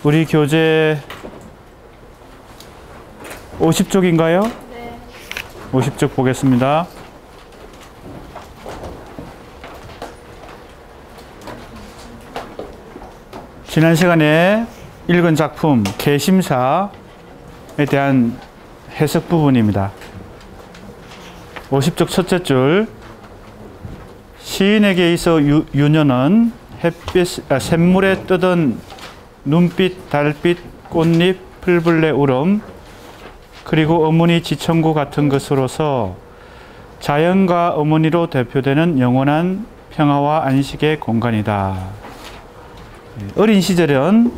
우리 교재 50쪽인가요? 네. 50쪽 보겠습니다. 지난 시간에 읽은 작품 개심사에 대한 해석 부분입니다. 50쪽 첫째 줄, 시인에게 있어 유년은 샘물에 뜨던 눈빛, 달빛, 꽃잎, 풀벌레 울음, 그리고 어머니 지천구 같은 것으로서 자연과 어머니로 대표되는 영원한 평화와 안식의 공간이다. 어린 시절은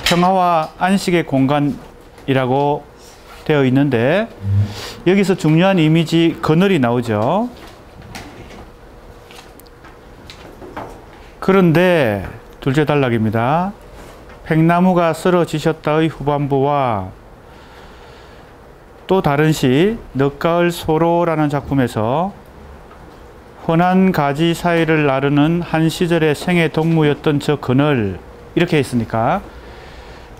평화와 안식의 공간이라고 되어 있는데 여기서 중요한 이미지 그늘이 나오죠. 그런데 둘째 단락입니다. 팽나무가 쓰러지셨다의 후반부와 또 다른 시 늦가을 소로라는 작품에서 흔한 가지 사이를 나르는 한 시절의 생애 동무였던 저 그늘, 이렇게 했으니까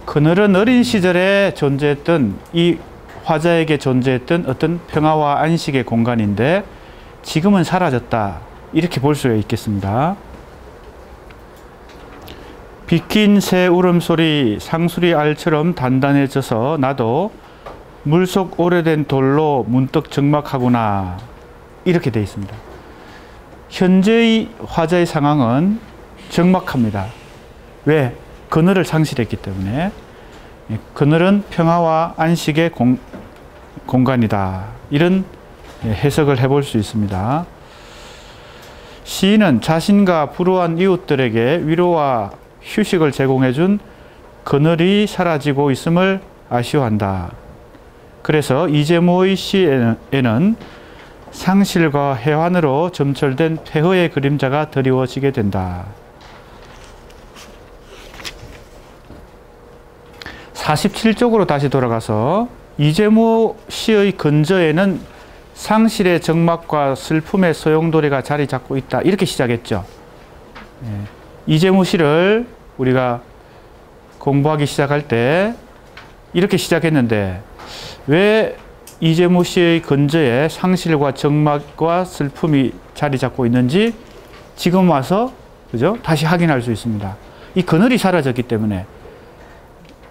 그늘은 어린 시절에 존재했던, 이 화자에게 존재했던 어떤 평화와 안식의 공간인데 지금은 사라졌다, 이렇게 볼 수가 있겠습니다. 비킨 새 울음소리 상수리 알처럼 단단해져서 나도 물속 오래된 돌로 문득 적막하구나, 이렇게 되어 있습니다. 현재의 화자의 상황은 적막합니다. 왜? 그늘을 상실했기 때문에. 그늘은 평화와 안식의 공간이다, 이런 해석을 해볼 수 있습니다. 시인은 자신과 불우한 이웃들에게 위로와 휴식을 제공해준 그늘이 사라지고 있음을 아쉬워한다. 그래서 이재모의 시에는 상실과 해환으로 점철된 폐허의 그림자가 드리워지게 된다. 47쪽으로 다시 돌아가서 이재모 시의 근저에는 상실의 적막과 슬픔의 소용돌이가 자리 잡고 있다, 이렇게 시작했죠. 이재모 시를 우리가 공부하기 시작할 때 이렇게 시작했는데 왜 이재모 시의 근저에 상실과 적막과 슬픔이 자리 잡고 있는지 지금 와서, 그죠? 다시 확인할 수 있습니다. 이 그늘이 사라졌기 때문에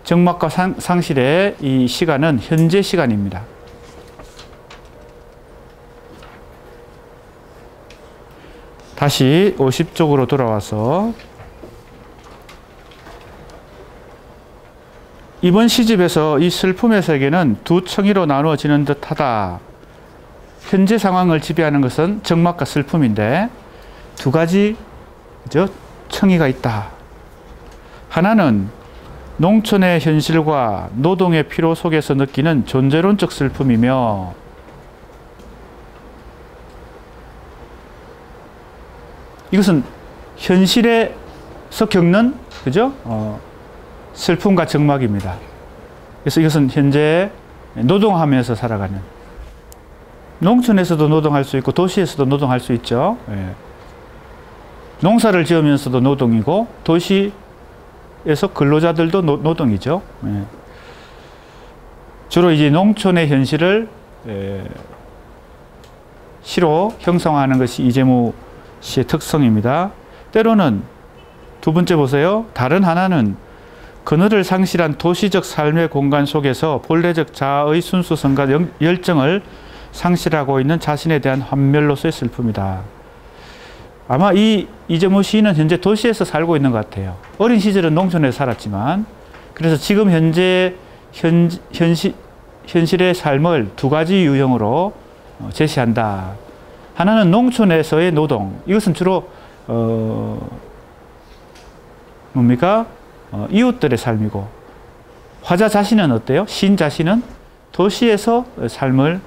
적막과 상실의 이 시간은 현재 시간입니다. 다시 50쪽으로 돌아와서 이번 시집에서 이 슬픔의 세계는 두 층위로 나누어지는 듯하다. 현재 상황을 지배하는 것은 적막과 슬픔인데 두 가지, 그죠? 층위가 있다. 하나는 농촌의 현실과 노동의 피로 속에서 느끼는 존재론적 슬픔이며, 이것은 현실에서 겪는, 그죠? 슬픔과 적막입니다. 그래서 이것은 현재 노동하면서 살아가는, 농촌에서도 노동할 수 있고 도시에서도 노동할 수 있죠. 농사를 지으면서도 노동이고 도시에서 근로자들도 노동이죠. 주로 이제 농촌의 현실을 시로 형성하는 것이 이재모 시의 특성입니다. 때로는 두 번째 보세요. 다른 하나는 그늘을 상실한 도시적 삶의 공간 속에서 본래적 자아의 순수성과 열정을 상실하고 있는 자신에 대한 환멸로서의 슬픔이다. 아마 이재모 시인은 현재 도시에서 살고 있는 것 같아요. 어린 시절은 농촌에서 살았지만, 그래서 지금 현재 현실의 삶을 두 가지 유형으로 제시한다. 하나는 농촌에서의 노동. 이것은 주로 뭡니까? 이웃들의 삶이고, 화자 자신은 어때요? 시인 자신은 도시에서 삶을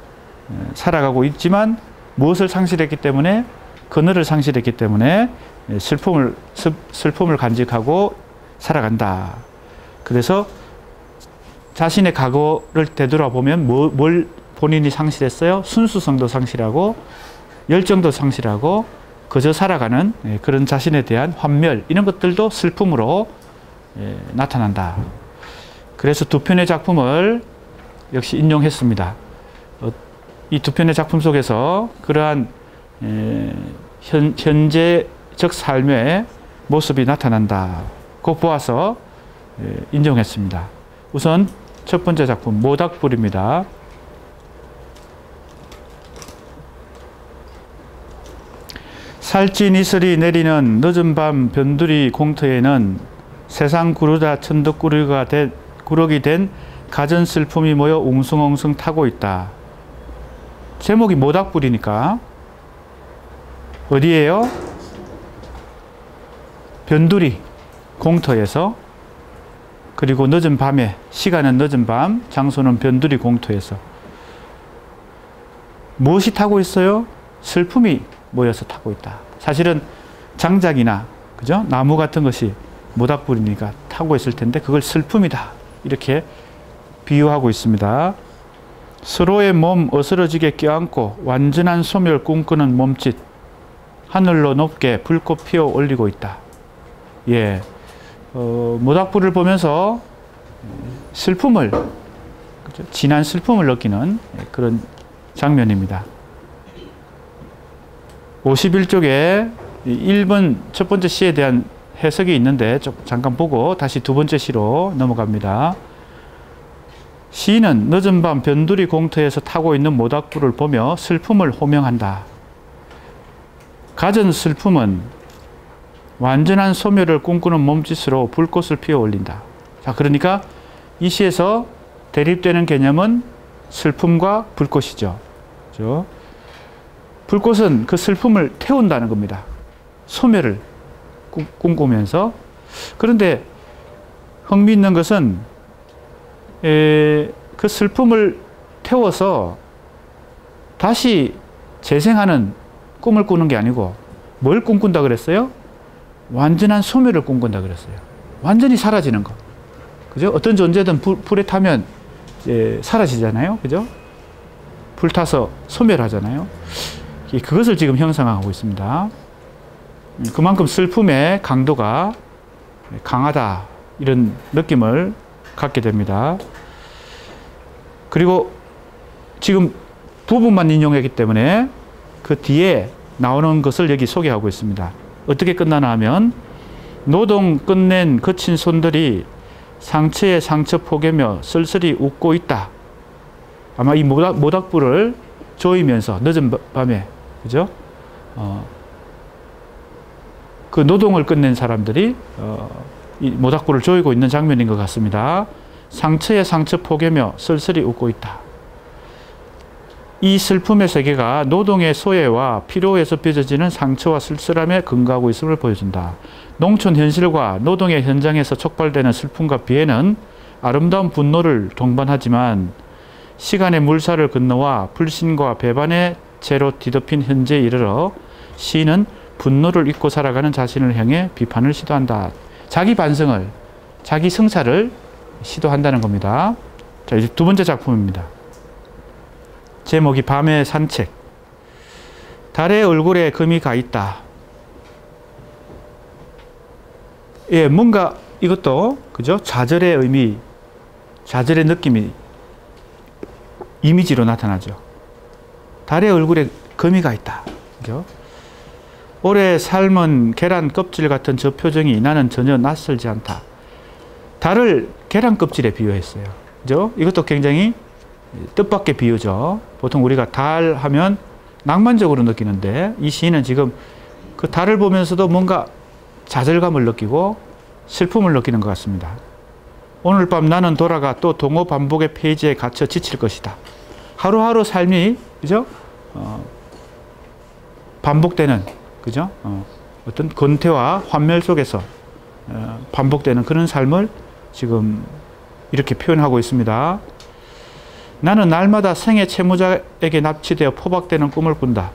살아가고 있지만 무엇을 상실했기 때문에, 그늘을 상실했기 때문에 슬픔을 간직하고 살아간다. 그래서 자신의 과거를 되돌아보면 뭘 본인이 상실했어요? 순수성도 상실하고 열정도 상실하고 그저 살아가는 그런 자신에 대한 환멸, 이런 것들도 슬픔으로 나타난다. 그래서 두 편의 작품을 역시 인용했습니다. 이 두 편의 작품 속에서 그러한 현재적 삶의 모습이 나타난다고 보아서 인정했습니다. 우선 첫 번째 작품 모닥불입니다. 살찐 이슬이 내리는 늦은 밤 변두리 공터에는 세상 구르다 천덕 구럭이 된 가전 슬픔이 모여 웅성웅성 타고 있다. 제목이 모닥불이니까 어디에요? 변두리 공터에서, 그리고 늦은 밤에, 시간은 늦은 밤, 장소는 변두리 공터에서. 무엇이 타고 있어요? 슬픔이 모여서 타고 있다. 사실은 장작이나 그죠? 나무 같은 것이 모닥불이니까 타고 있을 텐데 그걸 슬픔이다. 이렇게 비유하고 있습니다. 서로의 몸 어스러지게 껴안고 완전한 소멸 꿈꾸는 몸짓. 하늘로 높게 불꽃 피워 올리고 있다. 예, 모닥불을 보면서 슬픔을, 그죠? 진한 슬픔을 느끼는 그런 장면입니다. 51쪽에 1번 첫 번째 시에 대한 해석이 있는데 잠깐 보고 다시 두 번째 시로 넘어갑니다. 시인은 늦은 밤 변두리 공터에서 타고 있는 모닥불을 보며 슬픔을 호명한다. 가전 슬픔은 완전한 소멸을 꿈꾸는 몸짓으로 불꽃을 피워 올린다. 자, 그러니까 이 시에서 대립되는 개념은 슬픔과 불꽃이죠. 그렇죠? 불꽃은 그 슬픔을 태운다는 겁니다. 소멸을 꿈꾸면서. 그런데 흥미있는 것은 그 슬픔을 태워서 다시 재생하는 꿈을 꾸는 게 아니고 뭘 꿈꾼다 그랬어요? 완전한 소멸을 꿈꾼다 그랬어요. 완전히 사라지는 거. 그죠? 어떤 존재든 불에 타면 사라지잖아요. 그죠? 불타서 소멸하잖아요. 그것을 지금 형상화하고 있습니다. 그만큼 슬픔의 강도가 강하다. 이런 느낌을 갖게 됩니다. 그리고 지금 부분만 인용했기 때문에 그 뒤에 나오는 것을 여기 소개하고 있습니다. 어떻게 끝나나 하면 노동 끝낸 거친 손들이 상처에 상처 포개며 쓸쓸히 웃고 있다. 아마 이 모닥불을 조이면서 늦은 밤에, 그죠? 그 노동을 끝낸 사람들이 이 모닥불을 조이고 있는 장면인 것 같습니다. 상처에 상처 포개며 쓸쓸히 웃고 있다. 이 슬픔의 세계가 노동의 소외와 피로에서 빚어지는 상처와 쓸쓸함에 근거하고 있음을 보여준다. 농촌 현실과 노동의 현장에서 촉발되는 슬픔과 비애는 아름다운 분노를 동반하지만 시간의 물살을 건너와 불신과 배반의 채로 뒤덮인 현재에 이르러 시인은 분노를 잊고 살아가는 자신을 향해 비판을 시도한다. 자기 반성을, 자기 성찰을 시도한다는 겁니다. 자, 이제 두 번째 작품입니다. 제목이 밤의 산책. 달의 얼굴에 금이 가 있다. 예, 뭔가 이것도 그죠? 좌절의 의미, 좌절의 느낌이 이미지로 나타나죠. 달의 얼굴에 금이 가 있다. 그죠? 오래 삶은 계란 껍질 같은 저 표정이 나는 전혀 낯설지 않다. 달을 계란 껍질에 비유했어요. 그죠? 이것도 굉장히 뜻밖의 비유죠. 보통 우리가 달 하면 낭만적으로 느끼는데 이 시인은 지금 그 달을 보면서도 뭔가 좌절감을 느끼고 슬픔을 느끼는 것 같습니다. 오늘 밤 나는 돌아가 또 동호 반복의 페이지에 갇혀 지칠 것이다. 하루하루 삶이, 그죠? 반복되는, 그죠? 어떤 권태와 환멸 속에서 반복되는 그런 삶을 지금 이렇게 표현하고 있습니다. 나는 날마다 생의 채무자에게 납치되어 포박되는 꿈을 꾼다.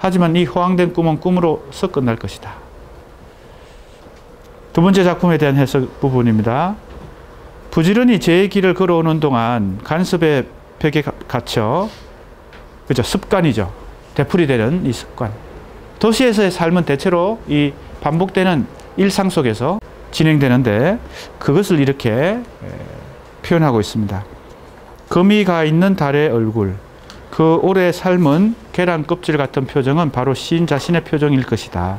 하지만 이 허황된 꿈은 꿈으로서 끝날 것이다. 두 번째 작품에 대한 해석 부분입니다. 부지런히 제 길을 걸어오는 동안 간섭의 벽에 갇혀, 그죠? 습관이죠. 되풀이되는 이 습관. 도시에서의 삶은 대체로 이 반복되는 일상 속에서 진행되는데 그것을 이렇게 표현하고 있습니다. 금이 가 있는 달의 얼굴, 그 오래 삶은 계란 껍질 같은 표정은 바로 시인 자신의 표정일 것이다.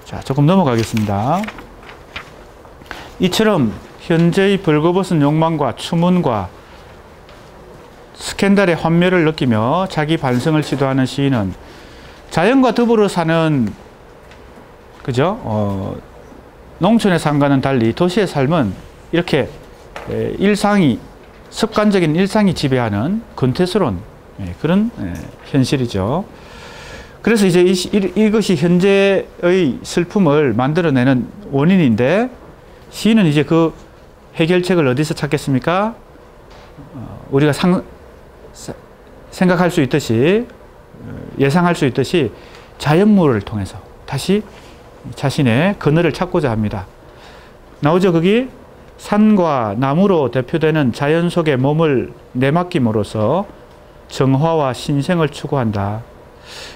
자, 조금 넘어가겠습니다. 이처럼 현재의 벌거벗은 욕망과 추문과 스캔들의 환멸을 느끼며 자기 반성을 시도하는 시인은 자연과 더불어 사는, 그죠? 농촌의 삶과는 달리 도시의 삶은 이렇게 일상이, 습관적인 일상이 지배하는 근태스러운 그런 현실이죠. 그래서 이제 이것이 현재의 슬픔을 만들어내는 원인인데, 시인은 이제 그 해결책을 어디서 찾겠습니까? 우리가 생각할 수 있듯이, 예상할 수 있듯이 자연물을 통해서 다시 자신의 그늘을 찾고자 합니다. 나오죠, 거기? 산과 나무로 대표되는 자연 속에 몸을 내맡김으로써 정화와 신생을 추구한다.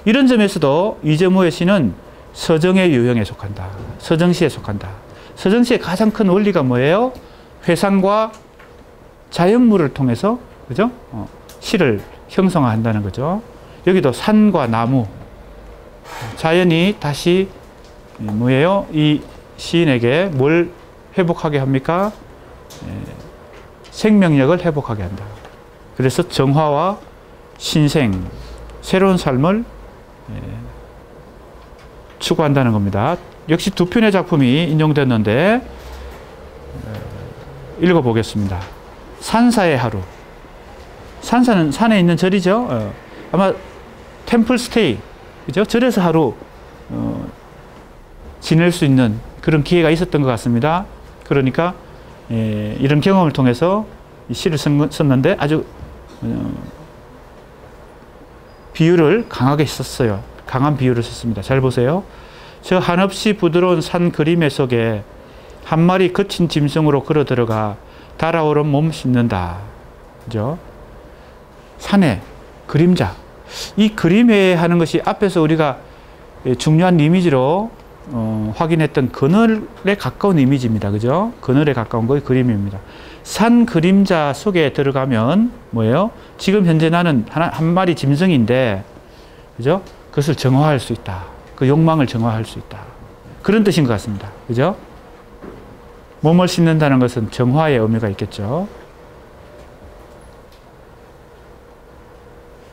이런 점에서도 이재무의 시는 서정의 유형에 속한다. 서정시에 속한다. 서정시의 가장 큰 원리가 뭐예요? 회상과 자연물을 통해서, 그죠? 시를 형성한다는 거죠. 여기도 산과 나무, 자연이 다시 뭐예요? 이 시인에게 뭘 회복하게 합니까? 생명력을 회복하게 한다. 그래서 정화와 신생, 새로운 삶을 추구한다는 겁니다. 역시 두 편의 작품이 인용됐는데 읽어보겠습니다. 산사의 하루. 산사는 산에 있는 절이죠. 아마 템플 스테이, 그죠? 절에서 하루 지낼 수 있는 그런 기회가 있었던 것 같습니다. 그러니까 이런 경험을 통해서 이 시를 썼는데 아주 비유를 강하게 썼어요. 강한 비유를 썼습니다. 잘 보세요. 저 한없이 부드러운 산 그림의 속에 한 마리 거친 짐승으로 걸어 들어가 달아오른 몸 씻는다. 그죠? 산의 그림자. 이 그림에 하는 것이 앞에서 우리가 중요한 이미지로 확인했던 그늘에 가까운 이미지입니다. 그죠? 그늘에 가까운 거의 그림입니다. 산 그림자 속에 들어가면 뭐예요? 지금 현재 나는 한 마리 짐승인데, 그죠? 그것을 정화할 수 있다. 그 욕망을 정화할 수 있다. 그런 뜻인 것 같습니다. 그죠? 몸을 씻는다는 것은 정화의 의미가 있겠죠.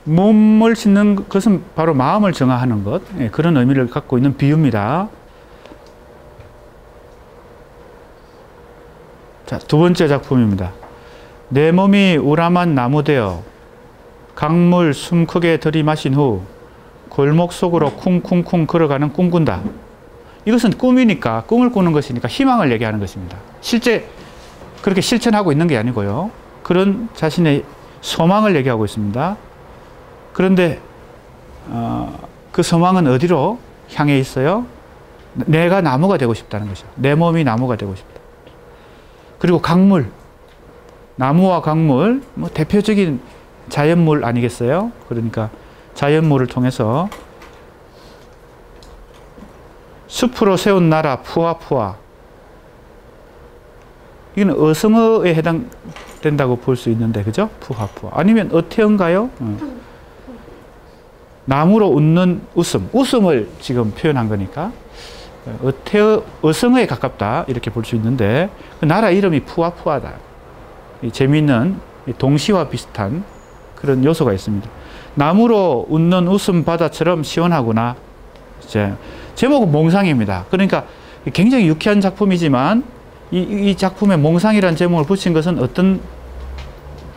몸을 씻는 것은 바로 마음을 정화하는 것, 그런 의미를 갖고 있는 비유입니다. 자, 두 번째 작품입니다. 내 몸이 우람한 나무 되어 강물 숨 크게 들이마신 후 골목 속으로 쿵쿵쿵 걸어가는 꿈꾼다. 이것은 꿈이니까, 꿈을 꾸는 것이니까 희망을 얘기하는 것입니다. 실제 그렇게 실천하고 있는 게 아니고요. 그런 자신의 소망을 얘기하고 있습니다. 그런데 그 소망은 어디로 향해 있어요? 내가 나무가 되고 싶다는 것이죠. 내 몸이 나무가 되고 싶다. 그리고 강물, 나무와 강물, 뭐 대표적인 자연물 아니겠어요? 그러니까 자연물을 통해서 숲으로 세운 나라 푸아푸아. 이건 어성어에 해당된다고 볼 수 있는데, 그죠? 푸아푸아. 아니면 어태어인가요? 나무로 웃는 웃음. 웃음을 지금 표현한 거니까 어태어, 어성어에 가깝다. 이렇게 볼 수 있는데, 그 나라 이름이 푸아푸아다. 재미있는 동시와 비슷한 그런 요소가 있습니다. 나무로 웃는 웃음 바다처럼 시원하구나. 이제 제목은 몽상입니다. 그러니까 굉장히 유쾌한 작품이지만 이 작품에 몽상이라는 제목을 붙인 것은 어떤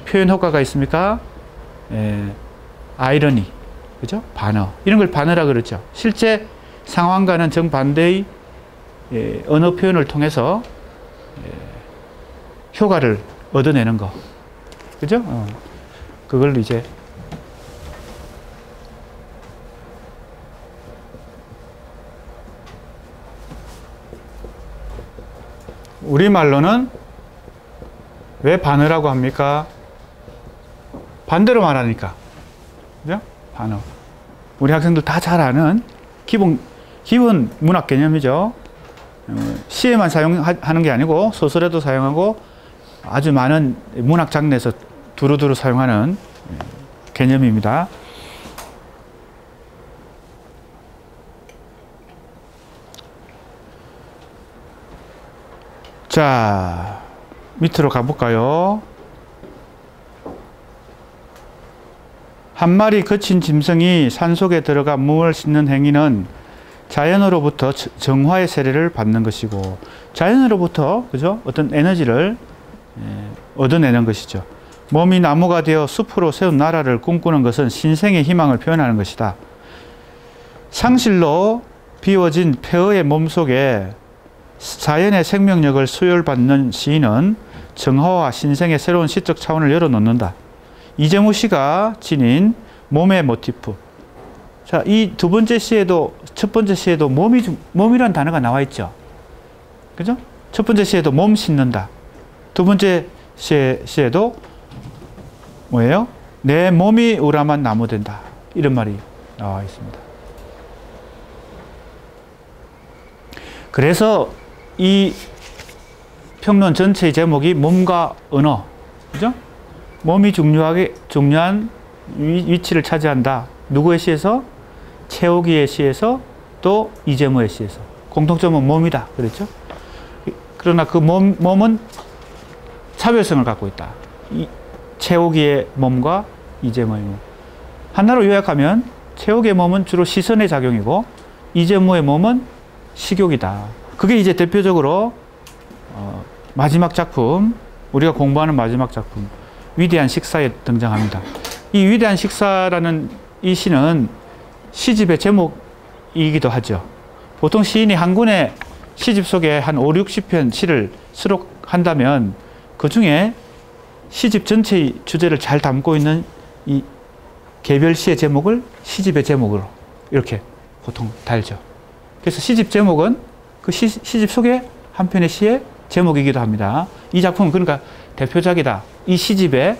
표현 효과가 있습니까? 아이러니, 그죠? 반어. 이런 걸 반어라 그러죠. 실제 상황과는 정반대의 언어 표현을 통해서 효과를 얻어내는 거. 그죠? 그걸 이제 우리말로는 왜 반어라고 합니까? 반대로 말하니까. 그죠? 반어. 우리 학생들 다 잘 아는 기본 문학 개념이죠. 시에만 사용하는 게 아니고 소설에도 사용하고 아주 많은 문학 장르에서 두루두루 사용하는 개념입니다. 자, 밑으로 가볼까요? 한 마리 거친 짐승이 산속에 들어가 몸을 씻는 행위는 자연으로부터 정화의 세례를 받는 것이고, 자연으로부터 그죠? 어떤 에너지를 얻어내는 것이죠. 몸이 나무가 되어 숲으로 세운 나라를 꿈꾸는 것은 신생의 희망을 표현하는 것이다. 상실로 비워진 폐허의 몸속에 자연의 생명력을 수혈받는 시인은 정화와 신생의 새로운 시적 차원을 열어놓는다. 이재무 씨가 지닌 몸의 모티프. 자, 이 두 번째 시에도, 첫 번째 시에도 몸이란 단어가 나와 있죠. 그죠? 첫 번째 시에도 몸 씻는다. 두 번째 시에도 뭐예요? 내 몸이 우람한 나무 된다. 이런 말이 나와 있습니다. 그래서 이 평론 전체의 제목이 몸과 언어. 그죠? 몸이 중요한 위치를 차지한다. 누구의 시에서? 최옥이의 시에서, 또 이재무의 시에서. 공통점은 몸이다. 그랬죠? 그러나 그 몸은 차별성을 갖고 있다. 최옥이의 몸과 이재무의 몸. 하나로 요약하면 최옥의 몸은 주로 시선의 작용이고 이재무의 몸은 식욕이다. 그게 이제 대표적으로 마지막 작품, 우리가 공부하는 마지막 작품 위대한 식사에 등장합니다. 이 위대한 식사라는 이 시는 시집의 제목이기도 하죠. 보통 시인이 한 권의 시집 속에 한 5, 60편 시를 수록한다면 그 중에 시집 전체의 주제를 잘 담고 있는 이 개별 시의 제목을 시집의 제목으로 이렇게 보통 달죠. 그래서 시집 제목은 그 시집 속에 한 편의 시의 제목이기도 합니다. 이 작품은 그러니까 대표작이다. 이 시집을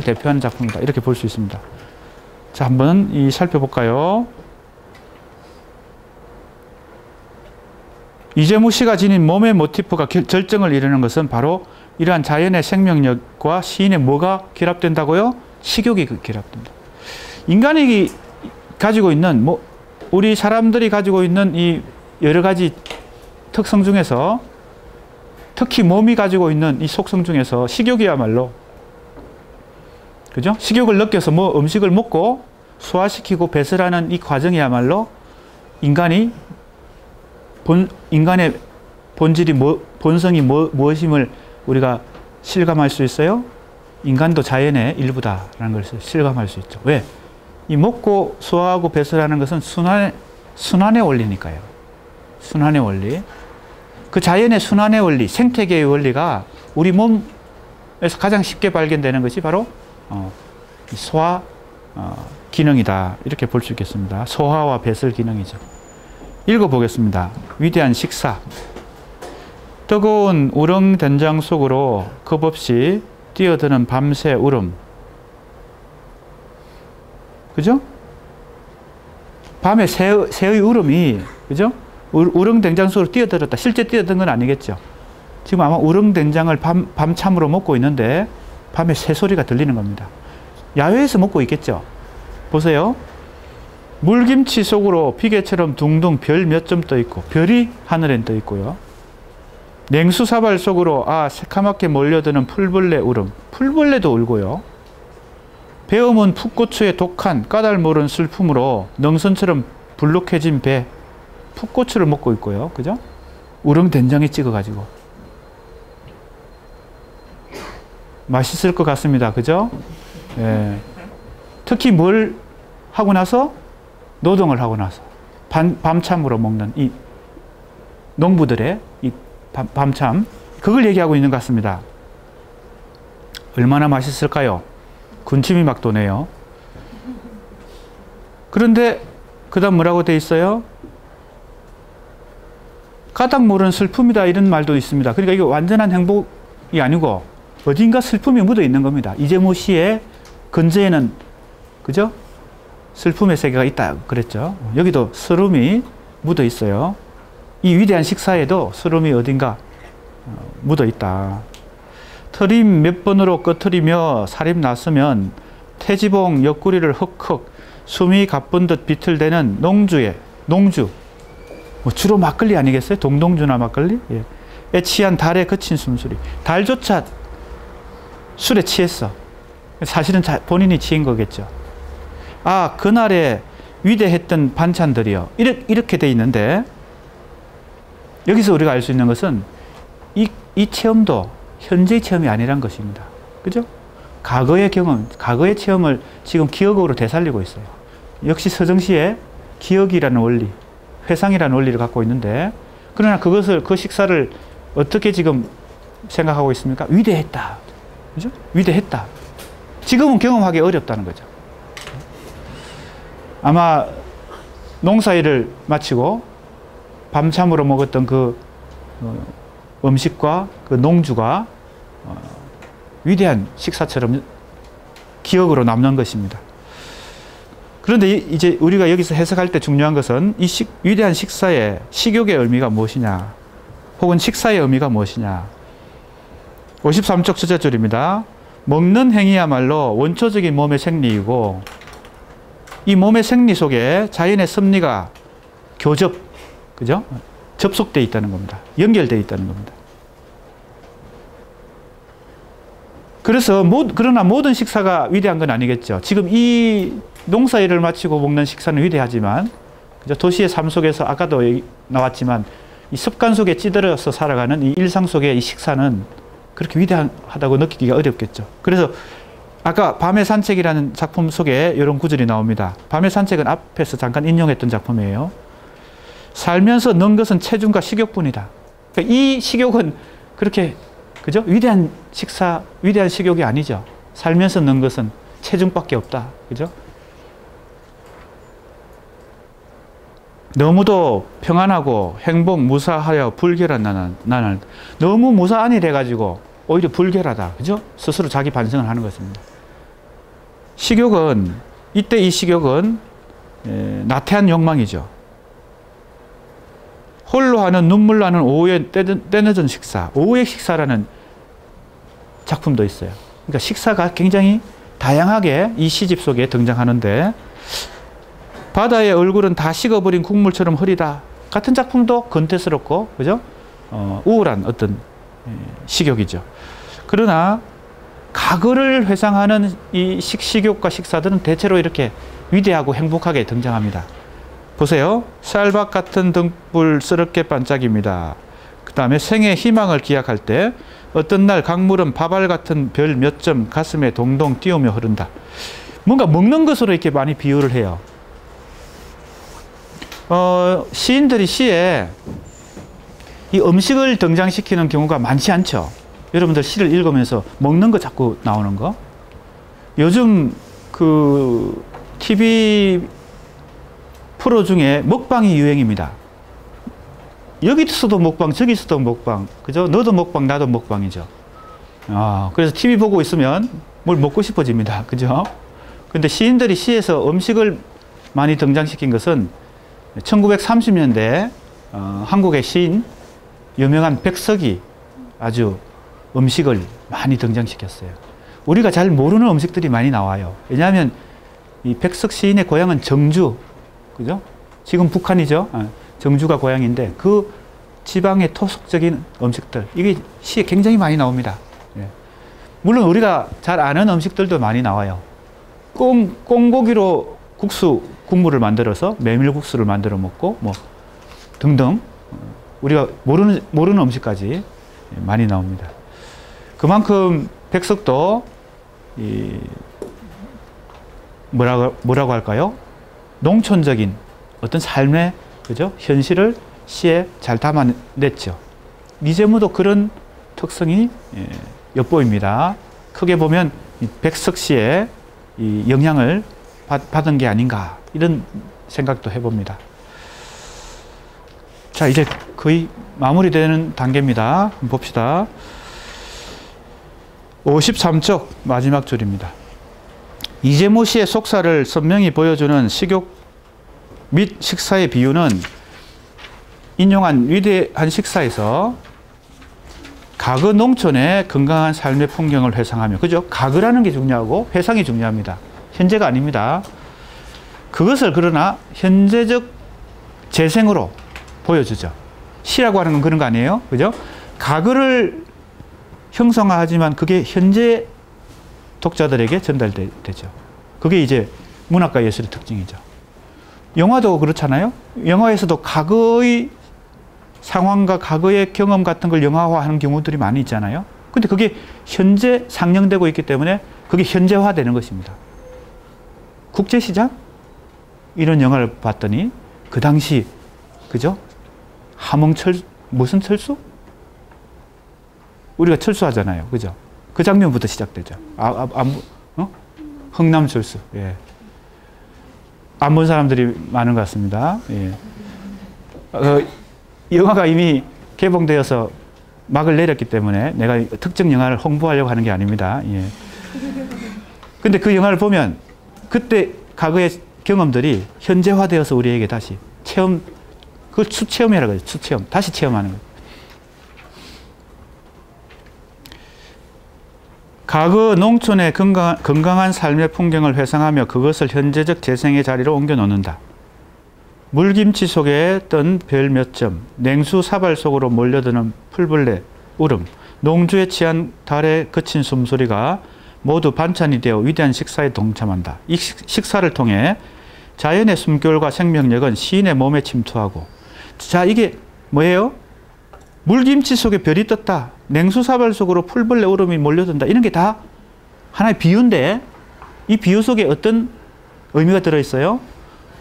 대표하는 작품이다. 이렇게 볼 수 있습니다. 자, 한번 살펴볼까요? 이재무 씨가 지닌 몸의 모티프가 절정을 이루는 것은 바로 이러한 자연의 생명력과 시인의 뭐가 결합된다고요? 식욕이 결합된다. 인간이 가지고 있는, 우리 사람들이 가지고 있는 이 여러 가지 특성 중에서 특히 몸이 가지고 있는 이 속성 중에서 식욕이야말로, 그죠? 식욕을 느껴서 음식을 먹고 소화시키고 배설하는 이 과정이야말로 인간의 본질이 본성이 무엇임을 우리가 실감할 수 있어요? 인간도 자연의 일부다라는 것을 실감할 수 있죠. 왜? 이 먹고 소화하고 배설하는 것은 순환의 원리니까요. 순환의 원리. 그 자연의 순환의 원리, 생태계의 원리가 우리 몸에서 가장 쉽게 발견되는 것이 바로 소화 기능이다. 이렇게 볼 수 있겠습니다. 소화와 배설 기능이죠. 읽어보겠습니다. 위대한 식사. 뜨거운 우렁 된장 속으로 겁없이 뛰어드는 밤새 울음. 그죠? 밤에 새의 울음이, 그죠? 우렁 된장 속으로 뛰어들었다. 실제 뛰어든 건 아니겠죠. 지금 아마 우렁 된장을 밤참으로 먹고 있는데 밤에 새 소리가 들리는 겁니다. 야외에서 먹고 있겠죠. 보세요. 물김치 속으로 비계처럼 둥둥 별 몇 점 떠 있고, 별이 하늘엔 떠 있고요. 냉수 사발 속으로 새카맣게 몰려드는 풀벌레 울음. 풀벌레도 울고요. 배음은 풋고추의 독한 까닭 모른 슬픔으로 능선처럼 불룩해진 배. 풋고추를 먹고 있고요. 그죠? 우렁 된장에 찍어가지고. 맛있을 것 같습니다. 그죠? 예. 특히 뭘 하고 나서? 노동을 하고 나서. 밤참으로 먹는 이 농부들의 이 밤참. 그걸 얘기하고 있는 것 같습니다. 얼마나 맛있을까요? 군침이 막 도네요. 그런데 그 다음 뭐라고 돼 있어요? 까닭 모르는 슬픔이다 이런 말도 있습니다. 그러니까 이거 완전한 행복이 아니고 어딘가 슬픔이 묻어 있는 겁니다. 이재무 씨의 근저에는, 그죠? 슬픔의 세계가 있다 그랬죠. 여기도 서름이 묻어 있어요. 이 위대한 식사에도 서름이 어딘가 묻어 있다. 트림 몇 번으로 꺼트리며 살임 났으면 태지봉 옆구리를 흑흑 숨이 가쁜 듯 비틀대는 농주 뭐 주로 막걸리 아니겠어요? 동동주나 막걸리? 예. 에 취한 달에 그친 숨소리. 달조차 술에 취했어. 사실은 본인이 취한 거겠죠. 아, 그날에 위대했던 반찬들이요. 이렇게 돼 있는데 여기서 우리가 알 수 있는 것은 이 체험도 현재의 체험이 아니란 것입니다. 그죠? 과거의 경험, 과거의 체험을 지금 기억으로 되살리고 있어요. 역시 서정시에 기억이라는 원리, 회상이라는 원리를 갖고 있는데, 그러나 그 식사를 어떻게 지금 생각하고 있습니까? 위대했다. 그죠? 위대했다. 지금은 경험하기 어렵다는 거죠. 아마 농사일을 마치고 밤참으로 먹었던 그 음식과 그 농주가 위대한 식사처럼 기억으로 남는 것입니다. 그런데 이제 우리가 여기서 해석할 때 중요한 것은 이 위대한 식사의 식욕의 의미가 무엇이냐, 혹은 식사의 의미가 무엇이냐. 53쪽 첫째 줄입니다. 먹는 행위야말로 원초적인 몸의 생리이고 이 몸의 생리 속에 자연의 섭리가 그죠? 접속되어 있다는 겁니다. 연결되어 있다는 겁니다. 그러나 모든 식사가 위대한 건 아니겠죠. 지금 이 농사일을 마치고 먹는 식사는 위대하지만, 그죠? 도시의 삶 속에서 아까도 나왔지만, 이 습관 속에 찌들어서 살아가는 이 일상 속의 이 식사는 그렇게 위대하다고 느끼기가 어렵겠죠. 그래서 아까 밤의 산책이라는 작품 속에 이런 구절이 나옵니다. 밤의 산책은 앞에서 잠깐 인용했던 작품이에요. 살면서 는 것은 체중과 식욕뿐이다. 그러니까 이 식욕은 그렇게, 그죠? 위대한 식욕이 아니죠. 살면서 는 것은 체중밖에 없다. 그죠? 너무도 평안하고 행복 무사하여 불결한 나날. 너무 무사안이 돼가지고 오히려 불결하다. 그죠? 스스로 자기 반성을 하는 것입니다. 이때 이 식욕은 나태한 욕망이죠. 홀로 하는 눈물 나는 오후에 때늦은 식사. 오후의 식사라는 작품도 있어요. 그러니까 식사가 굉장히 다양하게 이 시집 속에 등장하는데, 바다의 얼굴은 다 식어버린 국물처럼 흐리다. 같은 작품도 건태스럽고, 그죠? 우울한 어떤 식욕이죠. 그러나 과거를 회상하는 이 식욕과 식사들은 대체로 이렇게 위대하고 행복하게 등장합니다. 보세요. 쌀밥 같은 등불 스럽게 반짝입니다. 그 다음에 생의 희망을 기약할 때 어떤 날 강물은 밥알 같은 별 몇 점 가슴에 동동 띄우며 흐른다. 뭔가 먹는 것으로 이렇게 많이 비유를 해요. 시인들이 시에 이 음식을 등장시키는 경우가 많지 않죠. 여러분들 시를 읽으면서 먹는 거 자꾸 나오는 거. 요즘 그 TV 프로 중에 먹방이 유행입니다. 여기서도 먹방, 저기서도 먹방, 그죠? 너도 먹방, 나도 먹방이죠. 그래서 TV 보고 있으면 뭘 먹고 싶어집니다. 그죠? 근데 시인들이 시에서 음식을 많이 등장시킨 것은 1930년대 한국의 시인, 유명한 백석이 아주 음식을 많이 등장시켰어요. 우리가 잘 모르는 음식들이 많이 나와요. 왜냐하면 이 백석 시인의 고향은 정주, 그죠? 지금 북한이죠. 정주가 고향인데 그 지방의 토속적인 음식들, 이게 시에 굉장히 많이 나옵니다. 예. 물론 우리가 잘 아는 음식들도 많이 나와요. 꽁고기로 국물을 만들어서 메밀국수를 만들어 먹고 뭐 등등 우리가 모르는 음식까지 많이 나옵니다. 그만큼 백석도 뭐라고 할까요? 농촌적인 어떤 삶의, 그죠? 현실을 시에 잘 담아냈죠. 이재무도 그런 특성이 엿보입니다. 크게 보면 백석 시의 이 영향을 받은 게 아닌가, 이런 생각도 해봅니다. 자, 이제 거의 마무리되는 단계입니다. 한번 봅시다. 53쪽 마지막 줄입니다. 이재무 시의 속사를 선명히 보여주는 식욕 및 식사의 비유는 인용한 위대한 식사에서 가거 농촌의 건강한 삶의 풍경을 회상하며, 그죠? 가거라는 게 중요하고 회상이 중요합니다. 현재가 아닙니다. 그것을 그러나 현재적 재생으로 보여주죠. 시라고 하는 건 그런 거 아니에요? 그죠? 가거를 형성하지만 그게 현재 독자들에게 전달되죠. 그게 이제 문학과 예술의 특징이죠. 영화도 그렇잖아요. 영화에서도 과거의 상황과 과거의 경험 같은 걸 영화화하는 경우들이 많이 있잖아요. 근데 그게 현재 상영되고 있기 때문에 그게 현재화되는 것입니다. 국제시장? 이런 영화를 봤더니 그 당시, 그죠? 무슨 철수? 우리가 철수하잖아요. 그죠? 그 장면부터 시작되죠. 흥남철수. 예. 안 본 사람들이 많은 것 같습니다. 예. 영화가 이미 개봉되어서 막을 내렸기 때문에 내가 특정 영화를 홍보하려고 하는 게 아닙니다. 예. 근데 그 영화를 보면 그때 과거의 경험들이 현재화되어서 우리에게 다시 체험, 그걸 추체험이라고 해요. 추체험. 다시 체험하는 거예요. 과거 농촌의 건강한 삶의 풍경을 회상하며 그것을 현재적 재생의 자리로 옮겨 놓는다. 물김치 속에 뜬 별 몇 점, 냉수 사발 속으로 몰려드는 풀벌레 울음, 농주에 취한 달의 거친 숨소리가 모두 반찬이 되어 위대한 식사에 동참한다. 이 식사를 통해 자연의 숨결과 생명력은 시인의 몸에 침투하고, 자, 이게 뭐예요? 물김치 속에 별이 떴다. 냉수 사발 속으로 풀벌레 울음이 몰려든다. 이런 게 다 하나의 비유인데, 이 비유 속에 어떤 의미가 들어있어요?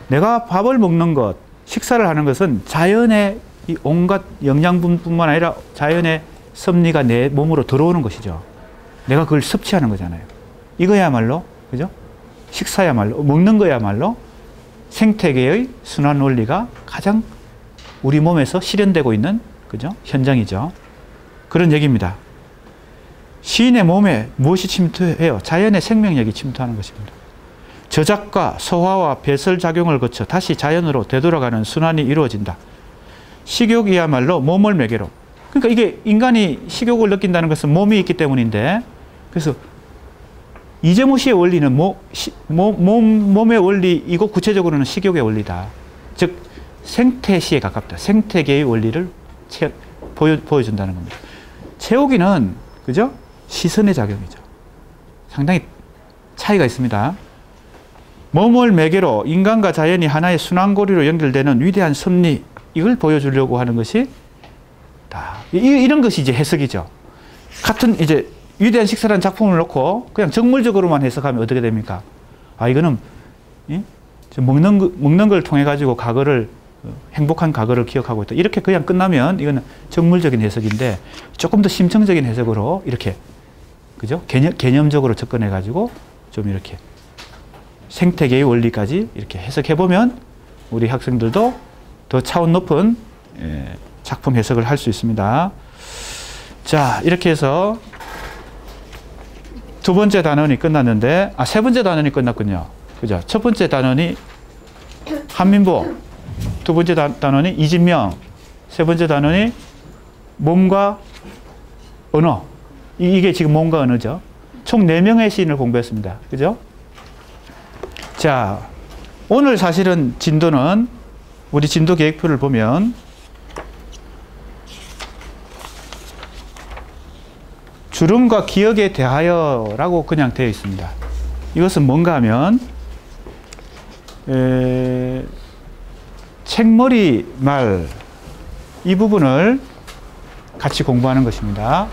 내가 밥을 먹는 것, 식사를 하는 것은 자연의 이 온갖 영양분뿐만 아니라 자연의 섭리가 내 몸으로 들어오는 것이죠. 내가 그걸 섭취하는 거잖아요. 이거야말로, 그죠? 식사야말로, 먹는 거야말로 생태계의 순환 원리가 가장 우리 몸에서 실현되고 있는, 그죠? 현장이죠. 그런 얘기입니다. 시인의 몸에 무엇이 침투해요? 자연의 생명력이 침투하는 것입니다. 저작과 소화와 배설 작용을 거쳐 다시 자연으로 되돌아가는 순환이 이루어진다. 식욕이야말로 몸을 매개로. 그러니까 이게 인간이 식욕을 느낀다는 것은 몸이 있기 때문인데, 그래서 이재모 씨의 원리는 몸의 원리이고 구체적으로는 식욕의 원리다. 즉 생태시에 가깝다. 생태계의 원리를 보여준다는 겁니다. 채우기는, 그죠? 시선의 작용이죠. 상당히 차이가 있습니다. 몸을 매개로 인간과 자연이 하나의 순환고리로 연결되는 위대한 섭리, 이걸 보여주려고 하는 것이 다 이런 것이 이제 해석이죠. 같은 이제 위대한 식사라는 작품을 놓고 그냥 정물적으로만 해석하면 어떻게 됩니까? 아, 이거는 먹는 걸 통해 가지고 과거를, 행복한 과거를 기억하고 있다. 이렇게 그냥 끝나면 이거는 정물적인 해석인데, 조금 더 심층적인 해석으로 이렇게, 그죠? 개념적으로 접근해 가지고 좀 이렇게 생태계의 원리까지 이렇게 해석해 보면 우리 학생들도 더 차원 높은 작품 해석을 할 수 있습니다. 자, 이렇게 해서 두 번째 단원이 끝났는데, 세 번째 단원이 끝났군요. 그죠? 첫 번째 단원이 한민보, 두 번째 단원이 이진명, 세 번째 단원이 몸과 언어. 이게 지금 몸과 언어죠. 총 4명의 시인을 공부했습니다. 그죠? 자, 오늘 사실은 진도는, 우리 진도 계획표를 보면 주름과 기억에 대하여라고 그냥 되어 있습니다. 이것은 뭔가 하면 책머리 말, 이 부분을 같이 공부하는 것입니다.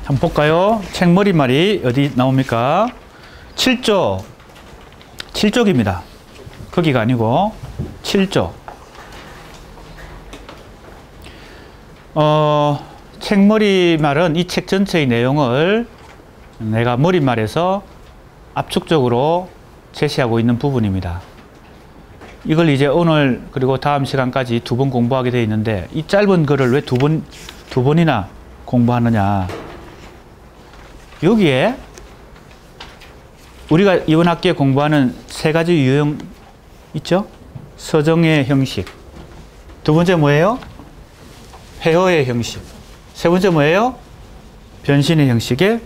한번 볼까요? 책머리 말이 어디 나옵니까? 7조. 7쪽입니다. 거기가 아니고 7조. 책머리말은 이 책 전체의 내용을 내가 머리말에서 압축적으로 제시하고 있는 부분입니다. 이걸 이제 오늘 그리고 다음 시간까지 2번 공부하게 되어 있는데, 이 짧은 글을 왜 두 번이나 공부하느냐. 여기에 우리가 이번 학기에 공부하는 세 가지 유형 있죠? 서정의 형식. 두 번째 뭐예요? 회어의 형식. 세 번째 뭐예요? 변신의 형식의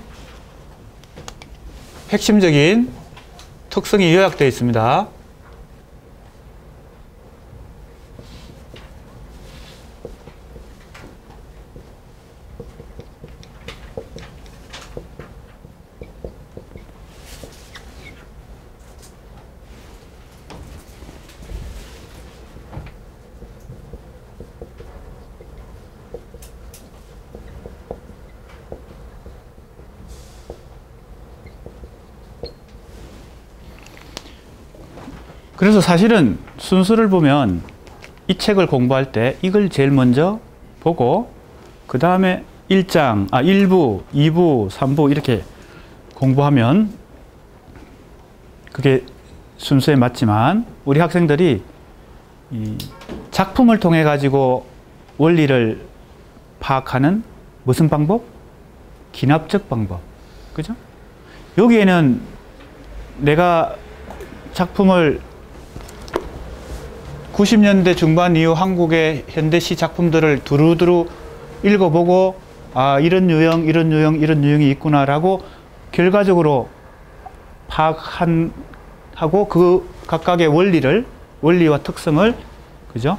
핵심적인 특성이 요약되어 있습니다. 그래서 사실은 순서를 보면 이 책을 공부할 때 이걸 제일 먼저 보고 그 다음에 1부, 2부, 3부 이렇게 공부하면 그게 순서에 맞지만 우리 학생들이 이 작품을 통해 가지고 원리를 파악하는 무슨 방법? 기납적 방법. 그죠? 여기에는 내가 작품을 90년대 중반 이후 한국의 현대시 작품들을 두루두루 읽어보고 아 이런 유형, 이런 유형, 이런 유형이 있구나라고 결과적으로 파악하고 그 각각의 원리와 특성을 그죠?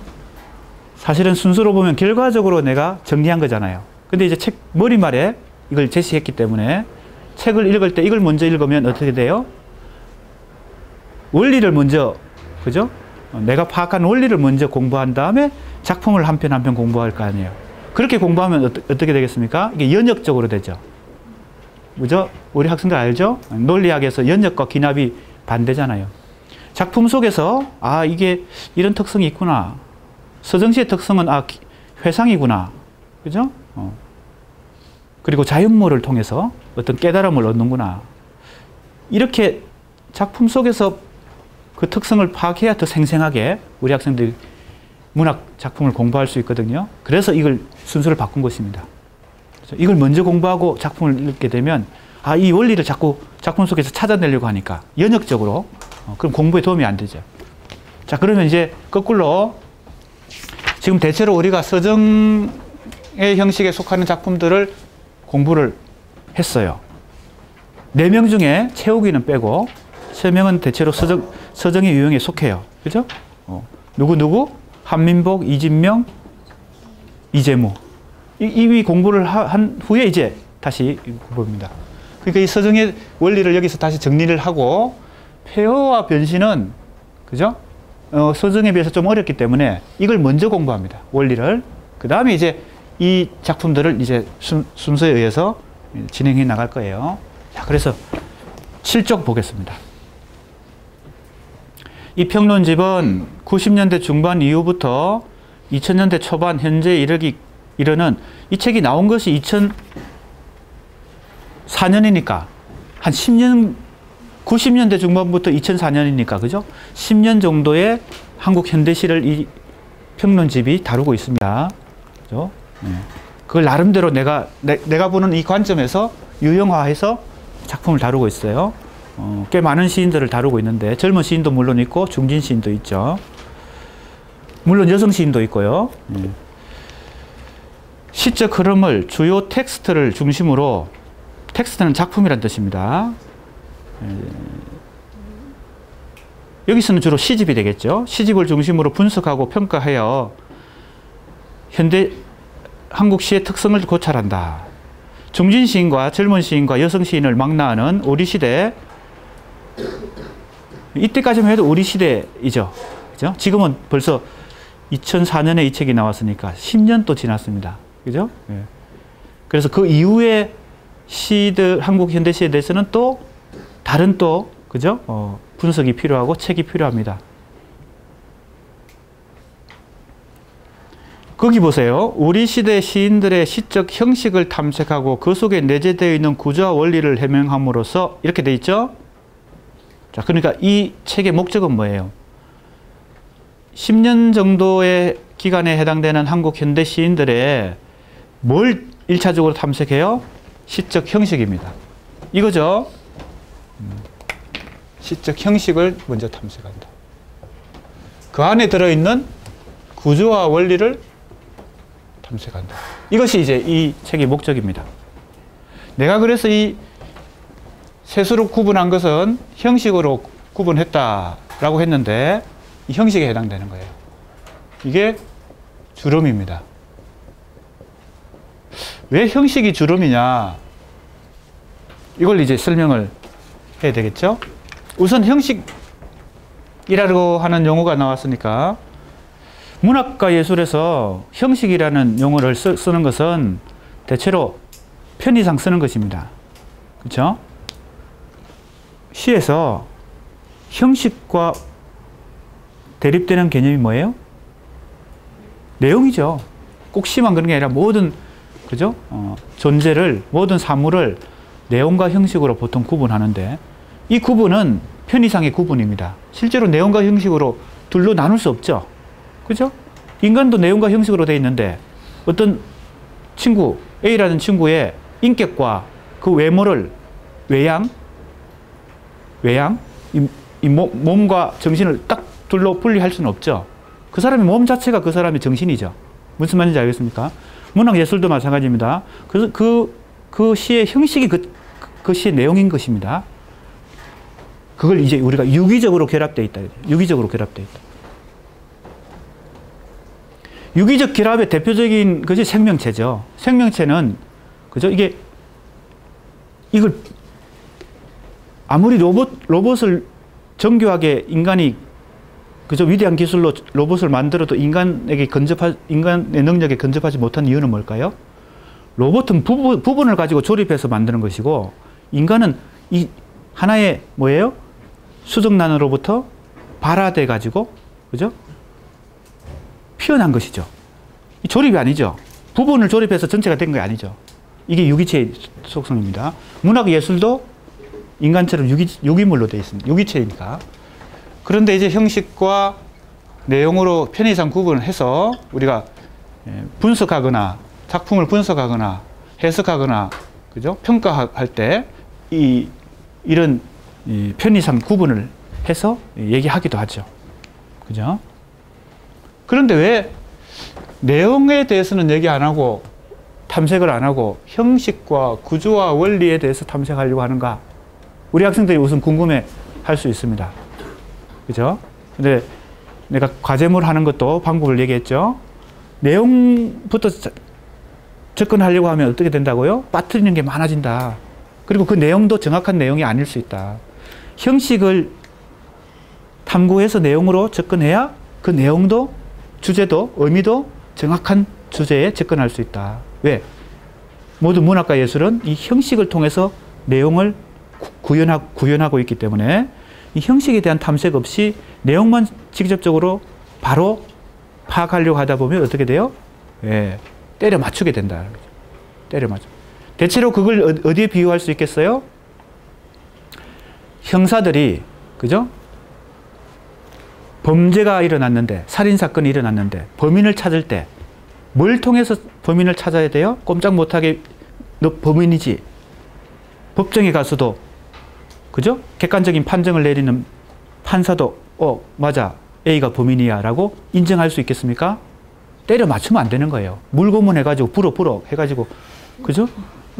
사실은 순서로 보면 결과적으로 내가 정리한 거잖아요. 근데 이제 책 머리말에 이걸 제시했기 때문에 책을 읽을 때 이걸 먼저 읽으면 어떻게 돼요? 원리를 먼저 그죠? 내가 파악한 원리를 먼저 공부한 다음에 작품을 한 편 한 편 공부할 거 아니에요. 그렇게 공부하면 어떻게 되겠습니까? 이게 연역적으로 되죠. 그죠? 우리 학생들 알죠? 논리학에서 연역과 기납이 반대잖아요. 작품 속에서 아 이게 이런 특성이 있구나. 서정시의 특성은 아 회상이구나. 그죠? 그리고 자연모를 통해서 어떤 깨달음을 얻는구나. 이렇게 작품 속에서 그 특성을 파악해야 더 생생하게 우리 학생들이 문학 작품을 공부할 수 있거든요. 그래서 이걸 순서를 바꾼 것입니다. 그래서 이걸 먼저 공부하고 작품을 읽게 되면 아, 이 원리를 자꾸 작품 속에서 찾아내려고 하니까 연역적으로 그럼 공부에 도움이 안 되죠. 자, 그러면 이제 거꾸로 지금 대체로 우리가 서정의 형식에 속하는 작품들을 공부를 했어요. 4명 중에 채우기는 빼고 3명은 대체로 서정의 유형에 속해요. 그죠? 누구? 한민복, 이진명, 이재무. 이 공부를 한 후에 이제 다시 봅니다. 그러니까 이 서정의 원리를 여기서 다시 정리를 하고 폐허와 변신은 그죠? 서정에 비해서 좀 어렵기 때문에 이걸 먼저 공부합니다. 원리를. 그 다음에 이제 이 작품들을 이제 순서에 의해서 진행해 나갈 거예요. 자, 그래서 7쪽 보겠습니다. 이 평론집은 90년대 중반 이후부터 2000년대 초반 현재 이르는 이 책이 나온 것이 2004년이니까 한 10년 90년대 중반부터 2004년이니까 그죠? 10년 정도의 한국 현대시를 이 평론집이 다루고 있습니다. 그죠? 네. 그걸 나름대로 내가 보는 이 관점에서 유형화해서 작품을 다루고 있어요. 꽤 많은 시인들을 다루고 있는데 젊은 시인도 물론 있고 중진 시인도 있죠. 물론 여성 시인도 있고요. 시적 흐름을 주요 텍스트를 중심으로 텍스트는 작품이란 뜻입니다. 여기서는 주로 시집이 되겠죠. 시집을 중심으로 분석하고 평가하여 현대 한국 시의 특성을 고찰한다. 중진 시인과 젊은 시인과 여성 시인을 망라하는 우리 시대 이때까지만 해도 우리 시대이죠. 그죠? 지금은 벌써 2004년에 이 책이 나왔으니까 10년 또 지났습니다. 그죠? 예. 그래서 그 이후의 시들, 한국 현대시에 대해서는 또 다른 그죠? 분석이 필요하고 책이 필요합니다. 거기 보세요. 우리 시대 시인들의 시적 형식을 탐색하고 그 속에 내재되어 있는 구조와 원리를 해명함으로써 이렇게 돼 있죠? 자, 그러니까 이 책의 목적은 뭐예요? 10년 정도의 기간에 해당되는 한국 현대 시인들의 뭘 1차적으로 탐색해요? 시적 형식입니다. 이거죠? 시적 형식을 먼저 탐색한다. 그 안에 들어있는 구조와 원리를 탐색한다. 이것이 이제 이 책의 목적입니다. 내가 그래서 이 세수로 구분한 것은 형식으로 구분했다라고 했는데 이 형식에 해당되는 거예요. 이게 주름입니다. 왜 형식이 주름이냐? 이걸 이제 설명을 해야 되겠죠? 우선 형식이라고 하는 용어가 나왔으니까 문학과 예술에서 형식이라는 용어를 쓰는 것은 대체로 편의상 쓰는 것입니다. 그렇죠? 시에서 형식과 대립되는 개념이 뭐예요? 내용이죠. 꼭 시만 그런 게 아니라 모든 그죠? 존재를 모든 사물을 내용과 형식으로 보통 구분하는데 이 구분은 편의상의 구분입니다. 실제로 내용과 형식으로 둘로 나눌 수 없죠. 그죠? 인간도 내용과 형식으로 되어 있는데 어떤 친구, A라는 친구의 인격과 그 외모를 외양, 이 몸과 정신을 딱 둘로 분리할 수는 없죠. 그 사람의 몸 자체가 그 사람의 정신이죠. 무슨 말인지 알겠습니까? 문학 예술도 마찬가지입니다. 그래서 그 시의 형식이 그 시의 내용인 것입니다. 그걸 이제 우리가 유기적으로 결합되어 있다. 유기적으로 결합되어 있다. 유기적 결합의 대표적인 것이 생명체죠. 생명체는 그죠? 이걸 아무리 로봇을 정교하게 인간이 그죠? 위대한 기술로 로봇을 만들어도 인간의 능력에 근접하지 못한 이유는 뭘까요? 로봇은 부분을 가지고 조립해서 만드는 것이고 인간은 이 하나의 뭐예요? 수정란으로부터 발화돼 가지고 그죠? 피어난 것이죠. 이 조립이 아니죠. 부분을 조립해서 전체가 된 게 아니죠. 이게 유기체의 속성입니다. 문학 예술도 인간처럼 유기물로 되어 있습니다. 유기체이니까. 그런데 이제 형식과 내용으로 편의상 구분을 해서 우리가 분석하거나 작품을 분석하거나 해석하거나 그죠? 평가할 때 이런 편의상 구분을 해서 얘기하기도 하죠. 그죠? 그런데 왜 내용에 대해서는 얘기 안 하고 탐색을 안 하고 형식과 구조와 원리에 대해서 탐색하려고 하는가? 우리 학생들이 우선 궁금해 할 수 있습니다. 그죠? 근데 내가 과제물 하는 것도 방법을 얘기했죠. 내용부터 접근하려고 하면 어떻게 된다고요? 빠뜨리는 게 많아진다. 그리고 그 내용도 정확한 내용이 아닐 수 있다. 형식을 탐구해서 내용으로 접근해야 그 내용도 주제도 의미도 정확한 주제에 접근할 수 있다. 왜? 모든 문학과 예술은 이 형식을 통해서 내용을 구현하고 있기 때문에 이 형식에 대한 탐색 없이 내용만 직접적으로 바로 파악하려고 하다 보면 어떻게 돼요? 예, 때려 맞추게 된다. 때려 맞춰. 대체로 그걸 어디에 비유할 수 있겠어요? 형사들이 그죠? 범죄가 일어났는데 살인사건이 일어났는데 범인을 찾을 때 뭘 통해서 범인을 찾아야 돼요? 꼼짝 못하게 너 범인이지. 법정에 가서도 그죠? 객관적인 판정을 내리는 판사도 맞아 A가 범인이야 라고 인정할 수 있겠습니까? 때려 맞추면 안 되는 거예요. 물고문 해가지고 불어 해가지고 그죠?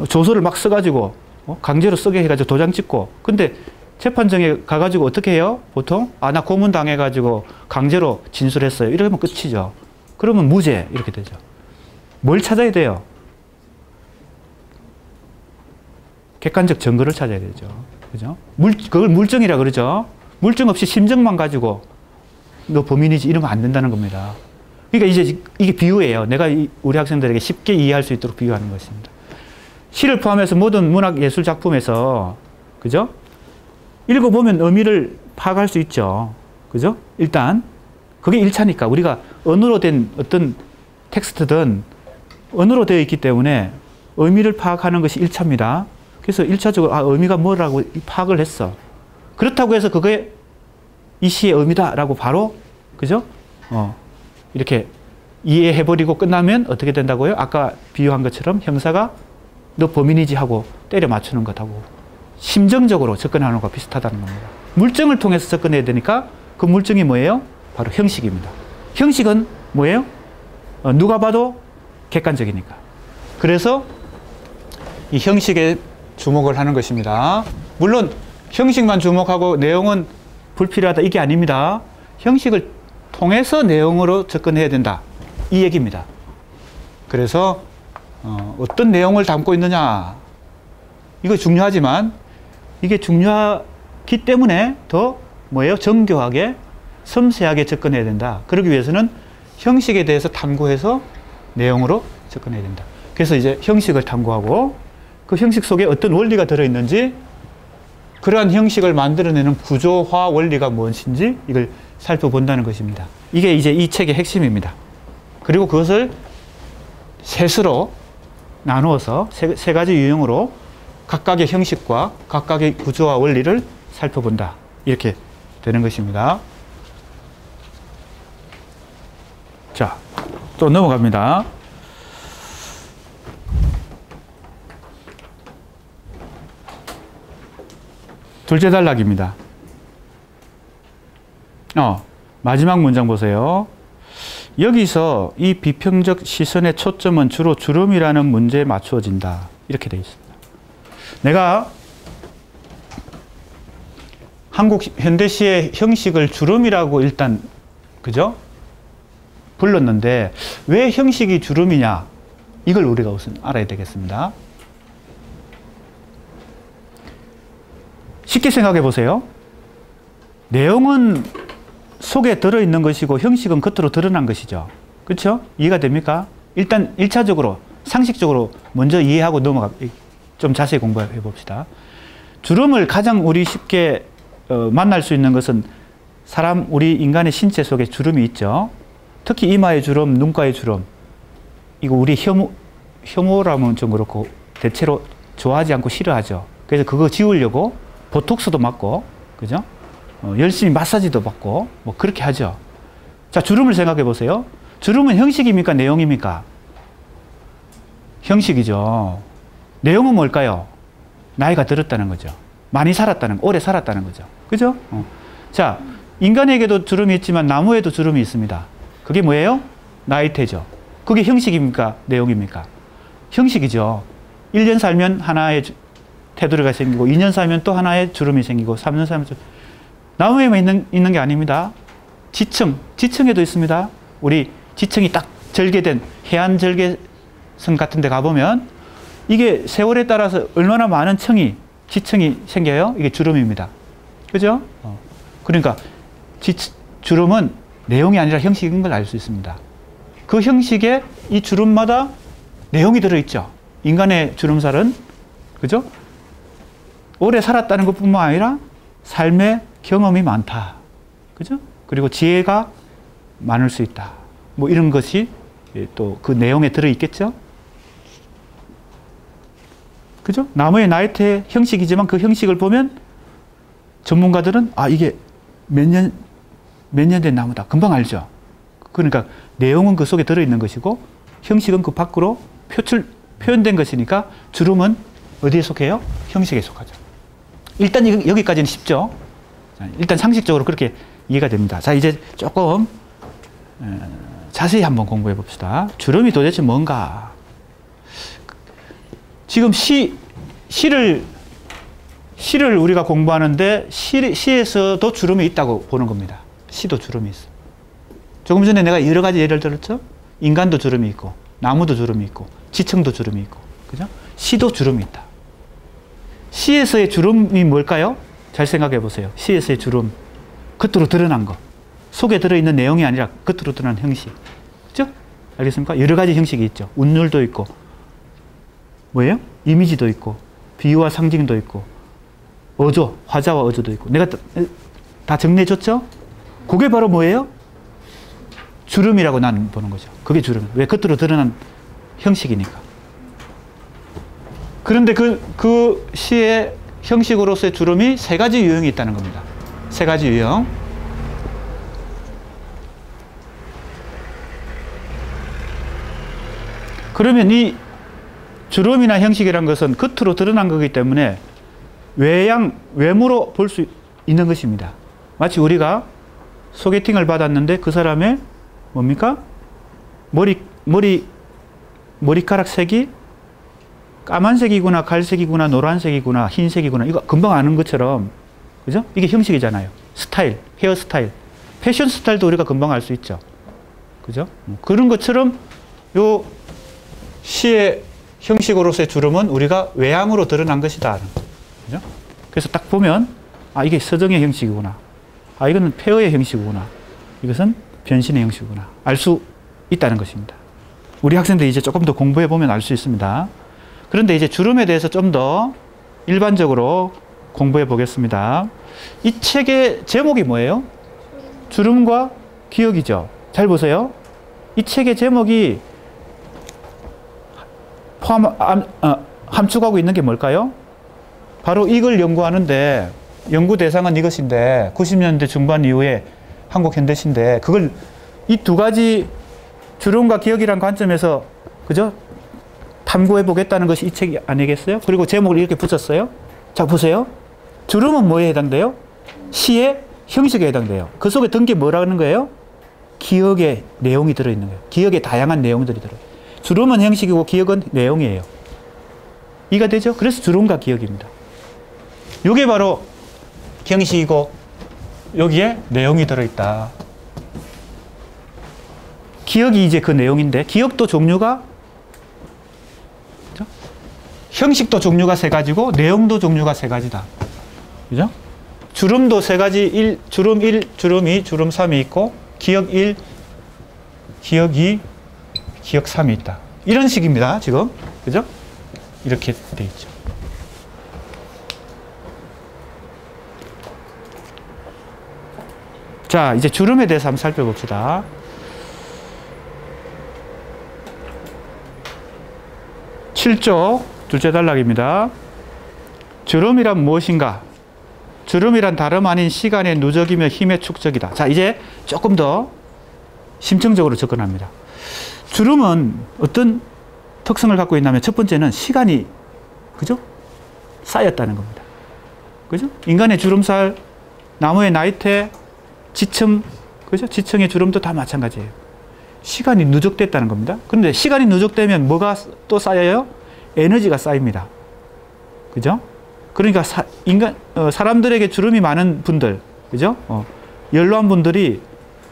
조서를 막 써가지고 강제로 쓰게 해가지고 도장 찍고 근데 재판정에 가가지고 어떻게 해요? 보통 나 고문 당해가지고 강제로 진술했어요. 이러면 끝이죠. 그러면 무죄 이렇게 되죠. 뭘 찾아야 돼요? 객관적 증거를 찾아야 되죠. 그죠? 그걸 물증이라 그러죠. 물증 없이 심증만 가지고 너 범인이지 이러면 안 된다는 겁니다. 그러니까 이제 이게 비유예요. 내가 우리 학생들에게 쉽게 이해할 수 있도록 비유하는 것입니다. 시를 포함해서 모든 문학 예술 작품에서 그죠? 읽어보면 의미를 파악할 수 있죠. 그죠? 일단 그게 1차니까 우리가 언어로 된 어떤 텍스트든 언어로 되어 있기 때문에 의미를 파악하는 것이 1차입니다. 그래서 1차적으로 의미가 뭐라고 파악을 했어. 그렇다고 해서 그게 이 시의 의미다라고 바로 그죠? 이렇게 이해해버리고 끝나면 어떻게 된다고요? 아까 비유한 것처럼 형사가 너 범인이지 하고 때려 맞추는 것하고 심정적으로 접근하는 것과 비슷하다는 겁니다. 물증을 통해서 접근해야 되니까 그 물증이 뭐예요? 바로 형식입니다. 형식은 뭐예요? 누가 봐도 객관적이니까. 그래서 이 형식에 주목을 하는 것입니다. 물론 형식만 주목하고 내용은 불필요하다 이게 아닙니다. 형식을 통해서 내용으로 접근해야 된다 이 얘기입니다. 그래서 어떤 내용을 담고 있느냐 이거 중요하지만 이게 중요하기 때문에 더 뭐예요? 정교하게 섬세하게 접근해야 된다. 그러기 위해서는 형식에 대해서 탐구해서 내용으로 접근해야 된다. 그래서 이제 형식을 탐구하고 그 형식 속에 어떤 원리가 들어있는지 그러한 형식을 만들어내는 구조화 원리가 무엇인지 이걸 살펴본다는 것입니다. 이게 이제 이 책의 핵심입니다. 그리고 그것을 셋으로 나누어서 세 가지 유형으로 각각의 형식과 각각의 구조와 원리를 살펴본다. 이렇게 되는 것입니다. 자, 또 넘어갑니다. 둘째 단락입니다. 마지막 문장 보세요. 여기서 이 비평적 시선의 초점은 주로 주름이라는 문제에 맞추어진다. 이렇게 되어 있습니다. 내가 한국 현대시의 형식을 주름이라고 일단 그죠? 불렀는데 왜 형식이 주름이냐? 이걸 우리가 우선 알아야 되겠습니다. 쉽게 생각해 보세요. 내용은 속에 들어있는 것이고 형식은 겉으로 드러난 것이죠. 그렇죠? 이해가 됩니까? 일단 1차적으로 상식적으로 먼저 이해하고 좀 자세히 공부해 봅시다. 주름을 가장 우리 쉽게 만날 수 있는 것은 우리 인간의 신체 속에 주름이 있죠. 특히 이마의 주름, 눈가의 주름. 이거 우리 혐오라면 좀 그렇고 대체로 좋아하지 않고 싫어하죠. 그래서 그거 지우려고 보톡스도 맞고, 그죠? 열심히 마사지도 받고, 뭐 그렇게 하죠. 자, 주름을 생각해 보세요. 주름은 형식입니까? 내용입니까? 형식이죠. 내용은 뭘까요? 나이가 들었다는 거죠. 많이 살았다는 거, 오래 살았다는 거죠. 그죠? 자, 인간에게도 주름이 있지만 나무에도 주름이 있습니다. 그게 뭐예요? 나이테죠. 그게 형식입니까? 내용입니까? 형식이죠. 1년 살면 하나의 테두리가 생기고 2년 살면 또 하나의 주름이 생기고 3년 살면 나무에만 있는 게 아닙니다. 지층에도 있습니다. 우리 지층이 딱 절개된 해안 절개선 같은 데 가보면 이게 세월에 따라서 얼마나 많은 지층이 생겨요? 이게 주름입니다. 그죠? 그러니까 주름은 내용이 아니라 형식인 걸 알 수 있습니다. 그 형식에 이 주름마다 내용이 들어있죠. 인간의 주름살은 그죠? 오래 살았다는 것뿐만 아니라 삶의 경험이 많다. 그죠? 그리고 지혜가 많을 수 있다. 뭐 이런 것이 또 그 내용에 들어있겠죠? 그죠? 나무의 나이테 형식이지만 그 형식을 보면 전문가들은 이게 몇 년 된 나무다. 금방 알죠? 그러니까 내용은 그 속에 들어있는 것이고 형식은 그 밖으로 표현된 것이니까 주름은 어디에 속해요? 형식에 속하죠. 일단 여기까지는 쉽죠? 일단 상식적으로 그렇게 이해가 됩니다. 자, 이제 조금 자세히 한번 공부해 봅시다. 주름이 도대체 뭔가? 지금 시를 우리가 공부하는데 시에서도 주름이 있다고 보는 겁니다. 시도 주름이 있어. 조금 전에 내가 여러 가지 예를 들었죠? 인간도 주름이 있고, 나무도 주름이 있고, 지층도 주름이 있고, 그죠? 시도 주름이 있다. 시에서의 주름이 뭘까요? 잘 생각해 보세요. 시에서의 주름. 겉으로 드러난 거. 속에 들어있는 내용이 아니라 겉으로 드러난 형식. 그죠? 알겠습니까? 여러 가지 형식이 있죠. 운율도 있고, 뭐예요? 이미지도 있고, 비유와 상징도 있고, 화자와 어조도 있고. 내가 다 정리해줬죠? 그게 바로 뭐예요? 주름이라고 나는 보는 거죠. 그게 주름. 왜? 겉으로 드러난 형식이니까. 그런데 그 시의 형식으로서의 주름이 세 가지 유형이 있다는 겁니다. 세 가지 유형. 그러면 이 주름이나 형식이란 것은 겉으로 드러난 거기 때문에 외모로 볼 수 있는 것입니다. 마치 우리가 소개팅을 받았는데 그 사람의 뭡니까? 머리카락 색이 까만색이구나, 갈색이구나, 노란색이구나, 흰색이구나, 이거 금방 아는 것처럼, 그죠? 이게 형식이잖아요. 스타일, 헤어스타일, 패션 스타일도 우리가 금방 알 수 있죠. 그죠? 그런 것처럼 요 시의 형식으로서의 주름은 우리가 외양으로 드러난 것이다. 그죠? 그래서 딱 보면, 아, 이게 서정의 형식이구나. 아, 이거는 폐허의 형식이구나. 이것은 변신의 형식이구나. 알 수 있다는 것입니다. 우리 학생들이 이제 조금 더 공부해 보면 알 수 있습니다. 그런데 이제 주름에 대해서 좀 더 일반적으로 공부해 보겠습니다. 이 책의 제목이 뭐예요? 주름과 기억이죠. 잘 보세요. 이 책의 제목이 함축하고 있는 게 뭘까요? 바로 이걸 연구하는데, 연구 대상은 이것인데 90년대 중반 이후에 한국 현대시인데, 그걸 이 두 가지 주름과 기억이란 관점에서, 그죠? 탐구해 보겠다는 것이 이 책 아니겠어요? 그리고 제목을 이렇게 붙였어요. 자, 보세요. 주름은 뭐에 해당돼요? 시의 형식에 해당돼요. 그 속에 든 게 뭐라는 거예요? 기억의 내용이 들어있는 거예요. 기억의 다양한 내용들이 들어요. 주름은 형식이고 기억은 내용이에요. 이해가 되죠? 그래서 주름과 기억입니다. 이게 바로 형식이고 여기에 내용이 들어있다. 기억이 이제 그 내용인데, 기억도 종류가, 그죠? 형식도 종류가 세 가지고 내용도 종류가 세 가지다. 그죠? 주름도 세 가지, 주름 1, 주름 2, 주름 3이 있고, 기억 1, 기억 2, 기억 3이 있다. 이런 식입니다, 지금. 그죠? 이렇게 돼 있죠. 자, 이제 주름에 대해서 한번 살펴봅시다. 7쪽 둘째 단락입니다. 주름이란 무엇인가? 주름이란 다름 아닌 시간의 누적이며 힘의 축적이다. 자, 이제 조금 더 심층적으로 접근합니다. 주름은 어떤 특성을 갖고 있냐면, 첫 번째는 시간이, 그죠? 쌓였다는 겁니다. 그죠? 인간의 주름살, 나무의 나이테, 지층, 그죠? 지층의 주름도 다 마찬가지예요. 시간이 누적됐다는 겁니다. 그런데 시간이 누적되면 뭐가 또 쌓여요? 에너지가 쌓입니다. 그죠? 그러니까 사람들에게 주름이 많은 분들, 그죠? 연로한 분들이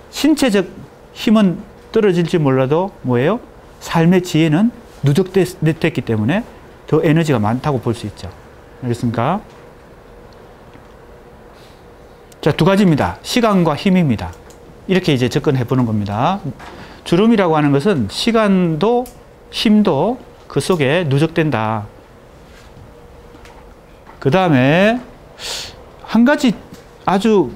신체적 힘은 떨어질지 몰라도 뭐예요? 삶의 지혜는 누적됐기 때문에 더 에너지가 많다고 볼 수 있죠. 알겠습니까? 자, 두 가지입니다. 시간과 힘입니다. 이렇게 이제 접근해 보는 겁니다. 주름이라고 하는 것은 시간도 힘도 그 속에 누적된다. 그 다음에 한 가지 아주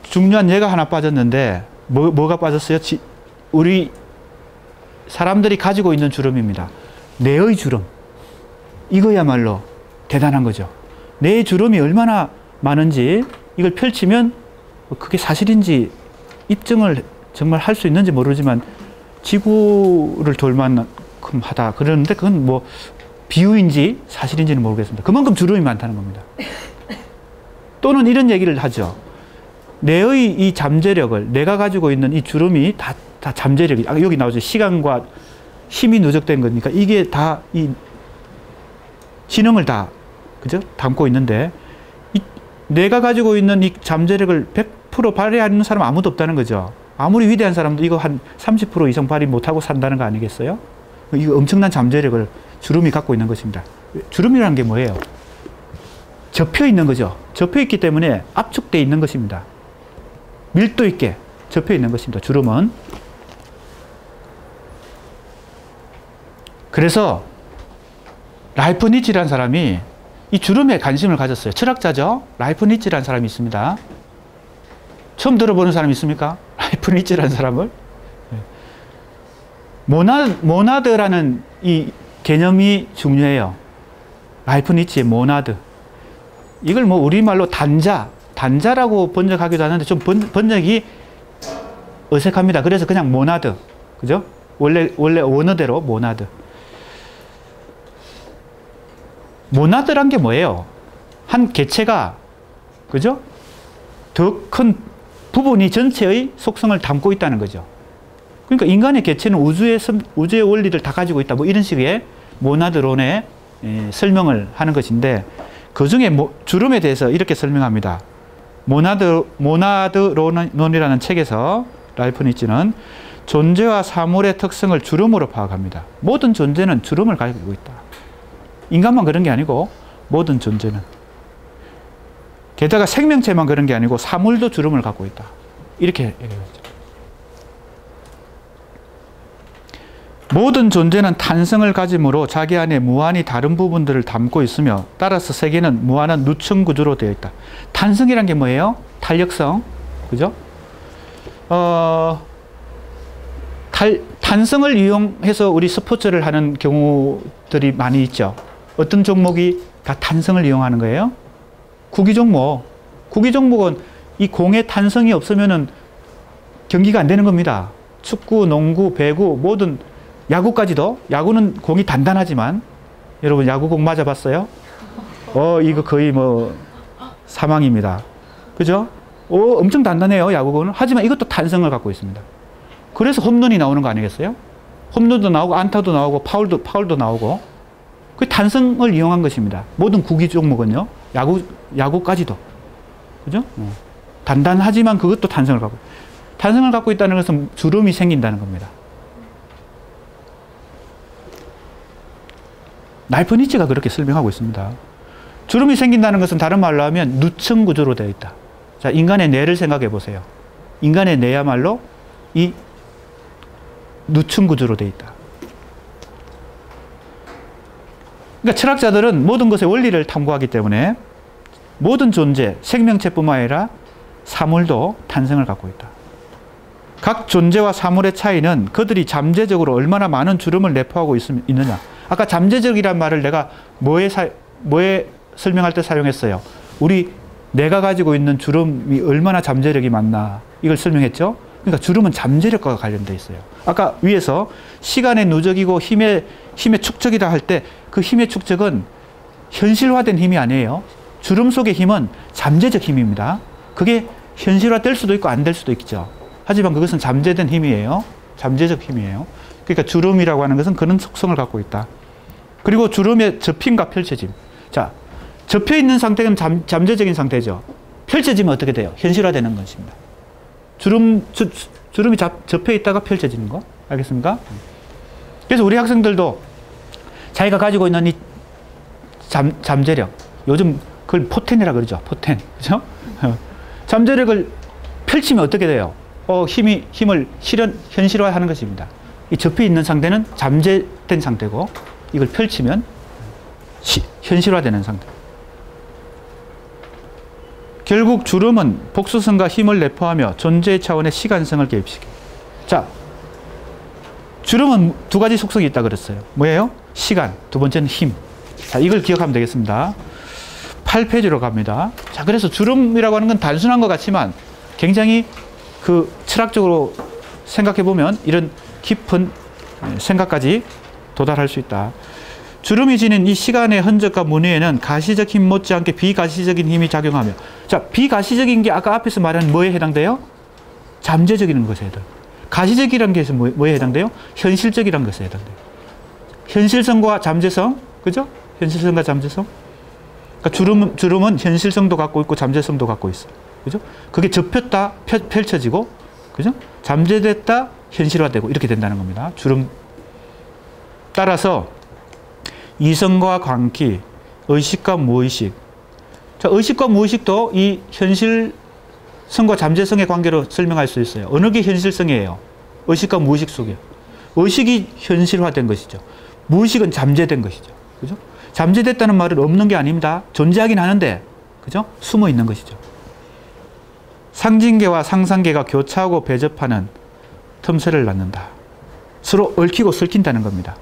중요한 예가 하나 빠졌는데, 뭐가 빠졌어요? 우리 사람들이 가지고 있는 주름입니다. 뇌의 주름. 이거야말로 대단한 거죠. 뇌의 주름이 얼마나 많은지 이걸 펼치면 그게 사실인지 입증을 정말 할 수 있는지 모르지만 지구를 돌 만큼 하다 그러는데, 그건 뭐 비유인지 사실인지는 모르겠습니다. 그만큼 주름이 많다는 겁니다. 또는 이런 얘기를 하죠. 뇌의 이 잠재력을, 내가 가지고 있는 이 주름이 다 잠재력이, 여기 나오죠. 시간과 힘이 누적된 거니까 이게 다 이 지능을 다, 그죠? 담고 있는데, 내가 가지고 있는 이 잠재력을 100% 발휘하는 사람 아무도 없다는 거죠. 아무리 위대한 사람도 이거 한 30% 이상 발휘 못하고 산다는 거 아니겠어요? 이거 엄청난 잠재력을 주름이 갖고 있는 것입니다. 주름이라는 게 뭐예요? 접혀 있는 거죠. 접혀 있기 때문에 압축되어 있는 것입니다. 밀도 있게 접혀 있는 것입니다. 주름은. 그래서 라이프니츠라는 사람이 이 주름에 관심을 가졌어요. 철학자죠. 라이프니츠라는 사람이 있습니다. 처음 들어보는 사람이 있습니까? 라이프니츠라는 사람을. 모나드라는 이 개념이 중요해요. 라이프니츠의 모나드. 이걸 뭐 우리말로 단자라고 번역하기도 하는데 좀 번역이 어색합니다. 그래서 그냥 모나드. 그죠? 원래 원어대로 모나드. 모나드란 게 뭐예요? 한 개체가, 그죠? 더 큰 부분이 전체의 속성을 담고 있다는 거죠. 그러니까 인간의 개체는 우주의 원리를 다 가지고 있다. 뭐 이런 식의 모나드론의 설명을 하는 것인데, 그 중에 주름에 대해서 이렇게 설명합니다. 모나드론이라는 책에서 랄프 니츠는 존재와 사물의 특성을 주름으로 파악합니다. 모든 존재는 주름을 가지고 있다. 인간만 그런 게 아니고 모든 존재는. 게다가 생명체만 그런 게 아니고 사물도 주름을 갖고 있다. 이렇게 얘기하죠. 모든 존재는 탄성을 가짐으로 자기 안에 무한히 다른 부분들을 담고 있으며 따라서 세계는 무한한 누층 구조로 되어 있다. 탄성이란 게 뭐예요? 탄력성. 그죠? 탄성을 이용해서 우리 스포츠를 하는 경우들이 많이 있죠. 어떤 종목이 다 탄성을 이용하는 거예요? 구기 종목. 구기 종목은 이 공의 탄성이 없으면은 경기가 안 되는 겁니다. 축구, 농구, 배구, 모든 야구까지도. 야구는 공이 단단하지만, 여러분 야구공 맞아봤어요? 이거 거의 뭐 사망입니다. 그죠? 엄청 단단해요, 야구공은. 하지만 이것도 탄성을 갖고 있습니다. 그래서 홈런이 나오는 거 아니겠어요? 홈런도 나오고 안타도 나오고 파울도 나오고. 그 탄성을 이용한 것입니다. 모든 구기 종목은요. 야구까지도. 그죠? 단단하지만 그것도 탄성을 갖고 있다는 것은 주름이 생긴다는 겁니다. 랄프 니츠가 그렇게 설명하고 있습니다. 주름이 생긴다는 것은 다른 말로 하면 누층 구조로 되어 있다. 자, 인간의 뇌를 생각해 보세요. 인간의 뇌야말로 이 누층 구조로 되어 있다. 그러니까 철학자들은 모든 것의 원리를 탐구하기 때문에 모든 존재, 생명체뿐만 아니라 사물도 탄성을 갖고 있다. 각 존재와 사물의 차이는 그들이 잠재적으로 얼마나 많은 주름을 내포하고 있느냐. 아까 잠재적이란 말을 내가 뭐에 설명할 때 사용했어요? 내가 가지고 있는 주름이 얼마나 잠재력이 많나, 이걸 설명했죠? 그러니까 주름은 잠재력과 관련되어 있어요. 아까 위에서 시간의 누적이고 힘의 축적이다 할 때 그 힘의 축적은 현실화된 힘이 아니에요. 주름 속의 힘은 잠재적 힘입니다. 그게 현실화될 수도 있고 안 될 수도 있죠. 하지만 그것은 잠재된 힘이에요. 잠재적 힘이에요. 그러니까 주름이라고 하는 것은 그런 속성을 갖고 있다. 그리고 주름의 접힘과 펼쳐짐. 자, 접혀 있는 상태는 잠재적인 상태죠. 펼쳐지면 어떻게 돼요? 현실화되는 것입니다. 주름이 접혀 있다가 펼쳐지는 거. 알겠습니까? 그래서 우리 학생들도 자기가 가지고 있는 이 잠재력, 요즘 그걸 포텐이라고 그러죠. 포텐. 그죠? 잠재력을 펼치면 어떻게 돼요? 힘을 현실화하는 것입니다. 이 접혀 있는 상태는 잠재된 상태고, 이걸 펼치면 현실화되는 상태. 결국 주름은 복수성과 힘을 내포하며 존재의 차원의 시간성을 개입시킵니다. 자, 주름은 두 가지 속성이 있다 그랬어요. 뭐예요? 시간, 두 번째는 힘. 자, 이걸 기억하면 되겠습니다. 8페이지로 갑니다. 자, 그래서 주름이라고 하는 건 단순한 것 같지만 굉장히 철학적으로 생각해 보면 이런 깊은 생각까지 도달할 수 있다. 주름이 지닌 이 시간의 흔적과 무늬에는 가시적 힘 못지않게 비가시적인 힘이 작용하며, 자, 비가시적인 게 아까 앞에서 말한 뭐에 해당돼요? 잠재적인 것에 해당돼요. 가시적이라는 게 뭐에 해당돼요? 현실적이라는 것에 해당돼요. 현실성과 잠재성, 그죠? 현실성과 잠재성. 그러니까 주름은 현실성도 갖고 있고 잠재성도 갖고 있어. 그죠? 그게 접혔다 펼쳐지고, 그죠? 잠재됐다 현실화되고 이렇게 된다는 겁니다. 주름. 따라서 이성과 광기, 의식과 무의식. 자, 의식과 무의식도 이 현실성과 잠재성의 관계로 설명할 수 있어요. 어느 게 현실성이에요? 의식과 무의식 속에. 의식이 현실화된 것이죠. 무의식은 잠재된 것이죠. 그죠? 잠재됐다는 말은 없는 게 아닙니다. 존재하긴 하는데, 그죠? 숨어 있는 것이죠. 상징계와 상상계가 교차하고 배접하는 틈새를 낳는다. 서로 얽히고 설킨다는 겁니다.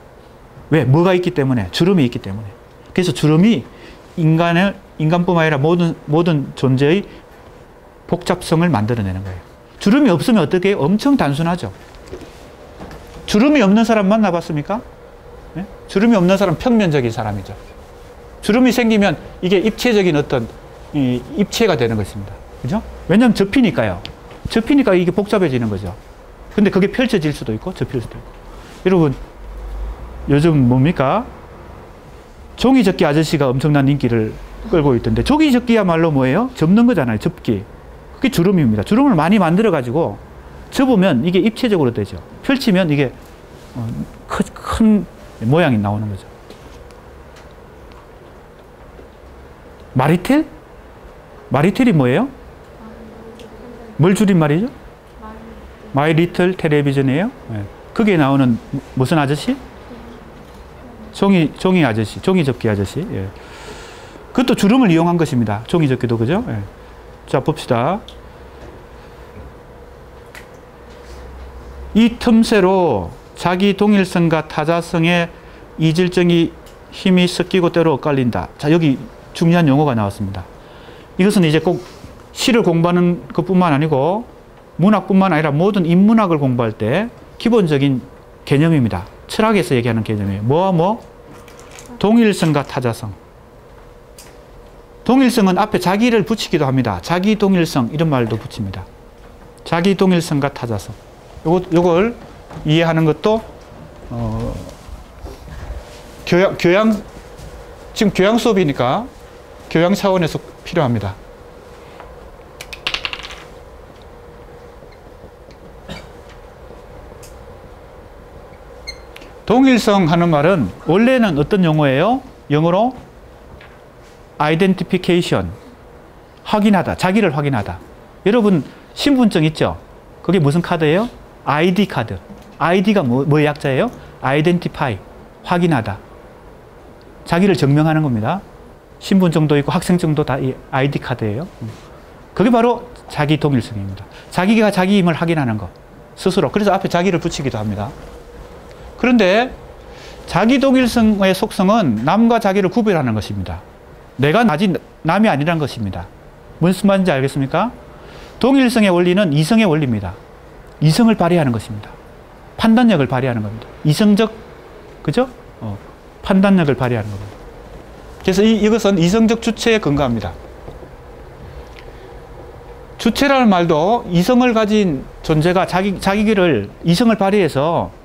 왜? 뭐가 있기 때문에? 주름이 있기 때문에. 그래서 주름이 인간뿐만 아니라 모든 존재의 복잡성을 만들어내는 거예요. 주름이 없으면 어떻게 해요? 엄청 단순하죠. 주름이 없는 사람 만나봤습니까? 네? 주름이 없는 사람 평면적인 사람이죠. 주름이 생기면 이게 입체적인 어떤 입체가 되는 것입니다. 그죠? 왜냐하면 접히니까요. 접히니까 이게 복잡해지는 거죠. 근데 그게 펼쳐질 수도 있고 접힐 수도 있고. 여러분 요즘 뭡니까? 종이접기 아저씨가 엄청난 인기를 끌고 있던데, 종이접기야말로 뭐예요? 접는 거잖아요. 접기. 그게 주름입니다. 주름을 많이 만들어 가지고 접으면 이게 입체적으로 되죠. 펼치면 이게 큰 모양이 나오는 거죠. 마리텔? 마리텔이 뭐예요? 뭘 줄인 말이죠? 마이 리틀 텔레비전이에요. 네. 거기에 나오는 무슨 아저씨? 종이 아저씨, 종이 접기 아저씨. 예. 그것도 주름을 이용한 것입니다. 종이 접기도, 그죠? 예. 자, 봅시다. 이 틈새로 자기 동일성과 타자성의 이질적인 힘이 섞이고 때로 엇갈린다. 자, 여기 중요한 용어가 나왔습니다. 이것은 이제 꼭 시를 공부하는 것뿐만 아니고 문학뿐만 아니라 모든 인문학을 공부할 때 기본적인 개념입니다. 철학에서 얘기하는 개념이에요. 뭐와 뭐? 동일성과 타자성. 동일성은 앞에 자기를 붙이기도 합니다. 자기 동일성 이런 말도 붙입니다. 자기 동일성과 타자성. 요걸 이해하는 것도 지금 교양 수업이니까 교양 차원에서 필요합니다. 동일성 하는 말은 원래는 어떤 용어예요? 영어로 identification, 확인하다, 자기를 확인하다. 여러분 신분증 있죠? 그게 무슨 카드예요? ID 카드. ID가 뭐의 약자예요? identify, 확인하다. 자기를 증명하는 겁니다. 신분증도 있고 학생증도 다 이 ID 카드예요. 그게 바로 자기 동일성입니다. 자기가 자기임을 확인하는 것, 스스로. 그래서 앞에 자기를 붙이기도 합니다. 그런데 자기 동일성의 속성은 남과 자기를 구별하는 것입니다. 내가 남이 아니란 것입니다. 무슨 말인지 알겠습니까? 동일성의 원리는 이성의 원리입니다. 이성을 발휘하는 것입니다. 판단력을 발휘하는 겁니다. 이성적, 그죠? 판단력을 발휘하는 겁니다. 그래서 이것은 이성적 주체에 근거합니다. 주체라는 말도 이성을 가진 존재가 자기를 이성을 발휘해서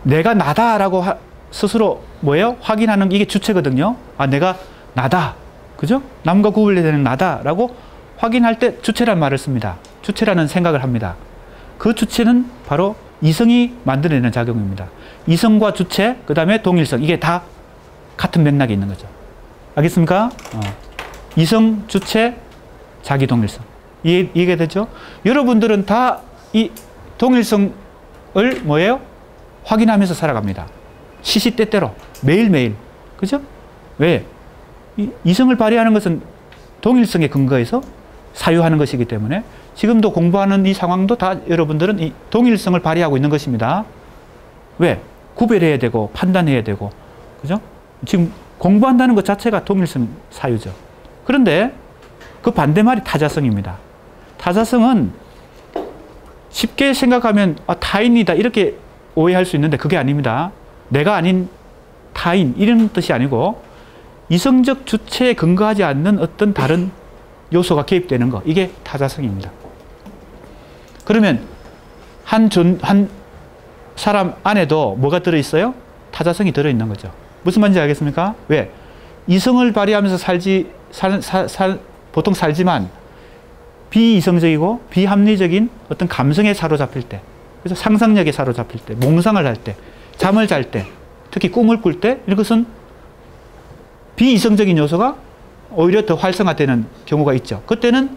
내가 나다라고 스스로 뭐예요? 확인하는 이게 주체거든요. 아, 내가 나다. 그죠? 남과 구분되는 나다라고 확인할 때 주체란 말을 씁니다. 주체라는 생각을 합니다. 그 주체는 바로 이성이 만들어내는 작용입니다. 이성과 주체, 그 다음에 동일성. 이게 다 같은 맥락이 있는 거죠. 알겠습니까? 이성, 주체, 자기 동일성. 이해가 되죠? 여러분들은 다 이 동일성을 뭐예요? 확인하면서 살아갑니다. 시시때때로, 매일매일. 그죠? 왜? 이성을 발휘하는 것은 동일성에 근거해서 사유하는 것이기 때문에 지금도 공부하는 이 상황도 다 여러분들은 이 동일성을 발휘하고 있는 것입니다. 왜? 구별해야 되고 판단해야 되고, 그죠? 지금 공부한다는 것 자체가 동일성 사유죠. 그런데 그 반대말이 타자성입니다. 타자성은 쉽게 생각하면 타인이다 이렇게 오해할 수 있는데 그게 아닙니다. 내가 아닌 타인 이런 뜻이 아니고 이성적 주체에 근거하지 않는 어떤 다른 요소가 개입되는 거, 이게 타자성입니다. 그러면 한 사람 안에도 뭐가 들어있어요? 타자성이 들어있는 거죠. 무슨 말인지 알겠습니까? 왜? 이성을 발휘하면서 보통 살지만 비이성적이고 비합리적인 어떤 감성에 사로잡힐 때, 그래서 상상력에 사로잡힐 때, 몽상을 할 때, 잠을 잘 때, 특히 꿈을 꿀 때, 이것은 비이성적인 요소가 오히려 더 활성화되는 경우가 있죠. 그때는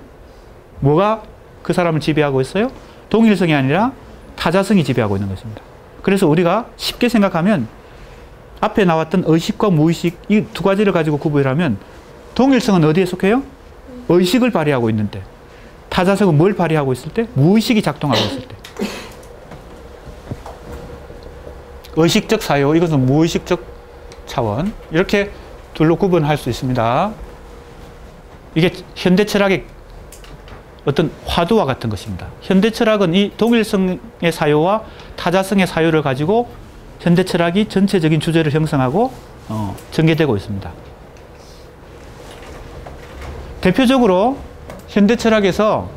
뭐가 그 사람을 지배하고 있어요? 동일성이 아니라 타자성이 지배하고 있는 것입니다. 그래서 우리가 쉽게 생각하면 앞에 나왔던 의식과 무의식 이 두 가지를 가지고 구분하면 동일성은 어디에 속해요? 의식을 발휘하고 있는데 타자성은 뭘 발휘하고 있을 때? 무의식이 작동하고 있을 때. 의식적 사유, 이것은 무의식적 차원. 이렇게 둘로 구분할 수 있습니다. 이게 현대 철학의 어떤 화두와 같은 것입니다. 현대 철학은 이 동일성의 사유와 타자성의 사유를 가지고 현대 철학이 전체적인 주제를 형성하고 전개되고 있습니다. 대표적으로 현대 철학에서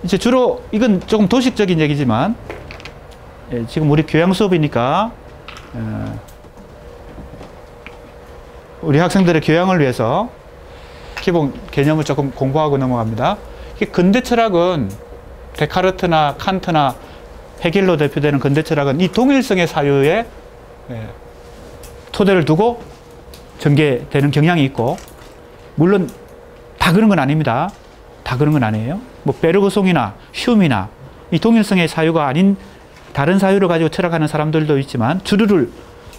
이제 주로 이건 조금 도식적인 얘기지만 지금 우리 교양 수업이니까 우리 학생들의 교양을 위해서 기본 개념을 조금 공부하고 넘어갑니다. 근대 철학은 데카르트나 칸트나 헤겔로 대표되는 근대 철학은 이 동일성의 사유에 토대를 두고 전개되는 경향이 있고, 물론 다 그런 건 아닙니다. 다 그런 건 아니에요. 뭐 베르그송이나 흉이나 이 동일성의 사유가 아닌 다른 사유를 가지고 철학하는 사람들도 있지만, 주류를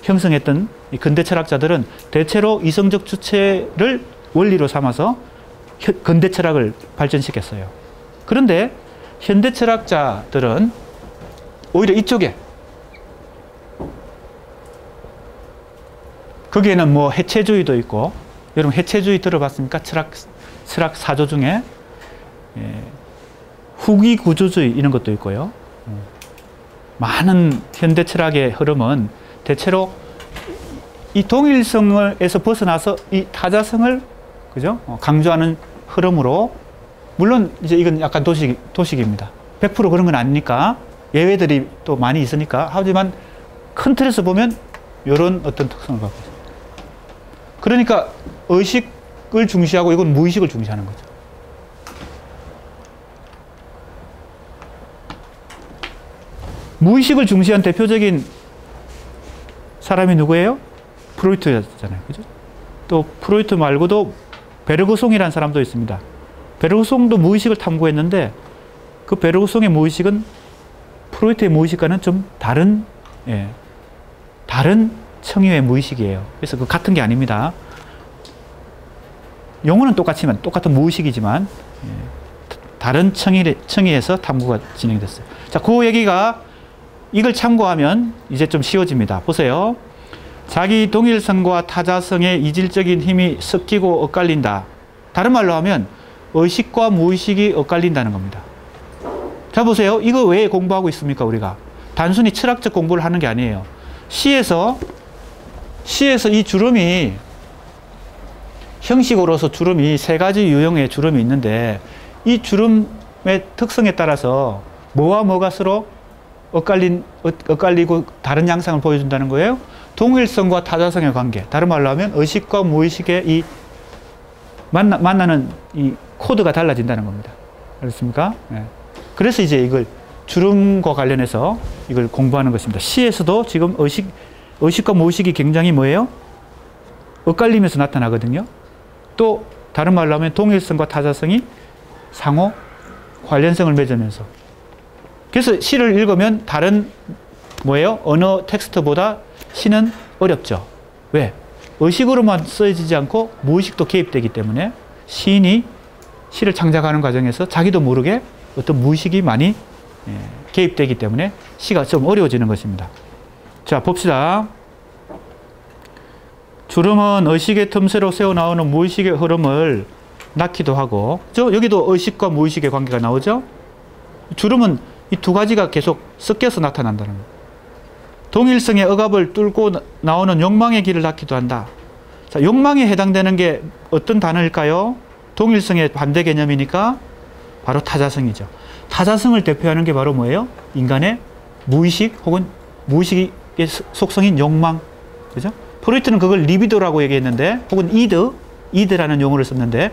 형성했던 이 근대 철학자들은 대체로 이성적 주체를 원리로 삼아서 근대 철학을 발전시켰어요. 그런데 현대 철학자들은 오히려 이쪽에, 거기에는 뭐 해체주의도 있고, 여러분 해체주의 들어봤습니까? 철학 사조 중에 후기 구조주의 이런 것도 있고요. 많은 현대 철학의 흐름은 대체로 이 동일성에서 벗어나서 이 타자성을, 그죠? 강조하는 흐름으로, 물론 이제 이건 약간 도식입니다. 100% 그런 건 아니니까 예외들이 또 많이 있으니까. 하지만 큰 틀에서 보면 이런 어떤 특성을 갖고 있습니다. 그러니까 의식을 중시하고 이건 무의식을 중시하는 거죠. 무의식을 중시한 대표적인 사람이 누구예요? 프로이트였잖아요. 그죠? 또 프로이트 말고도 베르그송이라는 사람도 있습니다. 베르그송도 무의식을 탐구했는데 그 베르그송의 무의식은 프로이트의 무의식과는 좀 다른 청이의 무의식이에요. 그래서 그 같은 게 아닙니다. 용어는 똑같은 무의식이지만 다른 청이에서 탐구가 진행이 됐어요. 자, 그 얘기가 이걸 참고하면 이제 좀 쉬워집니다. 보세요. 자기 동일성과 타자성의 이질적인 힘이 섞이고 엇갈린다. 다른 말로 하면 의식과 무의식이 엇갈린다는 겁니다. 자, 보세요. 이거 왜 공부하고 있습니까, 우리가? 단순히 철학적 공부를 하는 게 아니에요. 시에서 이 주름이, 형식으로서 주름이 세 가지 유형의 주름이 있는데, 이 주름의 특성에 따라서 뭐와 뭐가 서로 엇갈리고 다른 양상을 보여준다는 거예요. 동일성과 타자성의 관계. 다른 말로 하면 의식과 무의식의 이 만나는 이 코드가 달라진다는 겁니다. 그렇습니까? 네. 그래서 이제 이걸 주름과 관련해서 이걸 공부하는 것입니다. 시에서도 지금 의식과 무의식이 굉장히 뭐예요? 엇갈리면서 나타나거든요. 또 다른 말로 하면 동일성과 타자성이 상호 관련성을 맺으면서. 그래서 시를 읽으면 다른 뭐예요? 언어 텍스트보다 시는 어렵죠. 왜? 의식으로만 쓰여지지 않고 무의식도 개입되기 때문에 시인이 시를 창작하는 과정에서 자기도 모르게 어떤 무의식이 많이 개입되기 때문에 시가 좀 어려워지는 것입니다. 자, 봅시다. 주름은 의식의 틈새로 새어나오는 무의식의 흐름을 낳기도 하고, 여기도 의식과 무의식의 관계가 나오죠. 주름은 이 두 가지가 계속 섞여서 나타난다는 거예요. 동일성의 억압을 뚫고 나오는 욕망의 길을 낳기도 한다. 자, 욕망에 해당되는 게 어떤 단어일까요? 동일성의 반대 개념이니까 바로 타자성이죠. 타자성을 대표하는 게 바로 뭐예요? 인간의 무의식 혹은 무의식의 속성인 욕망. 그죠? 프로이트는 그걸 리비도라고 얘기했는데, 혹은 이드라는 용어를 썼는데,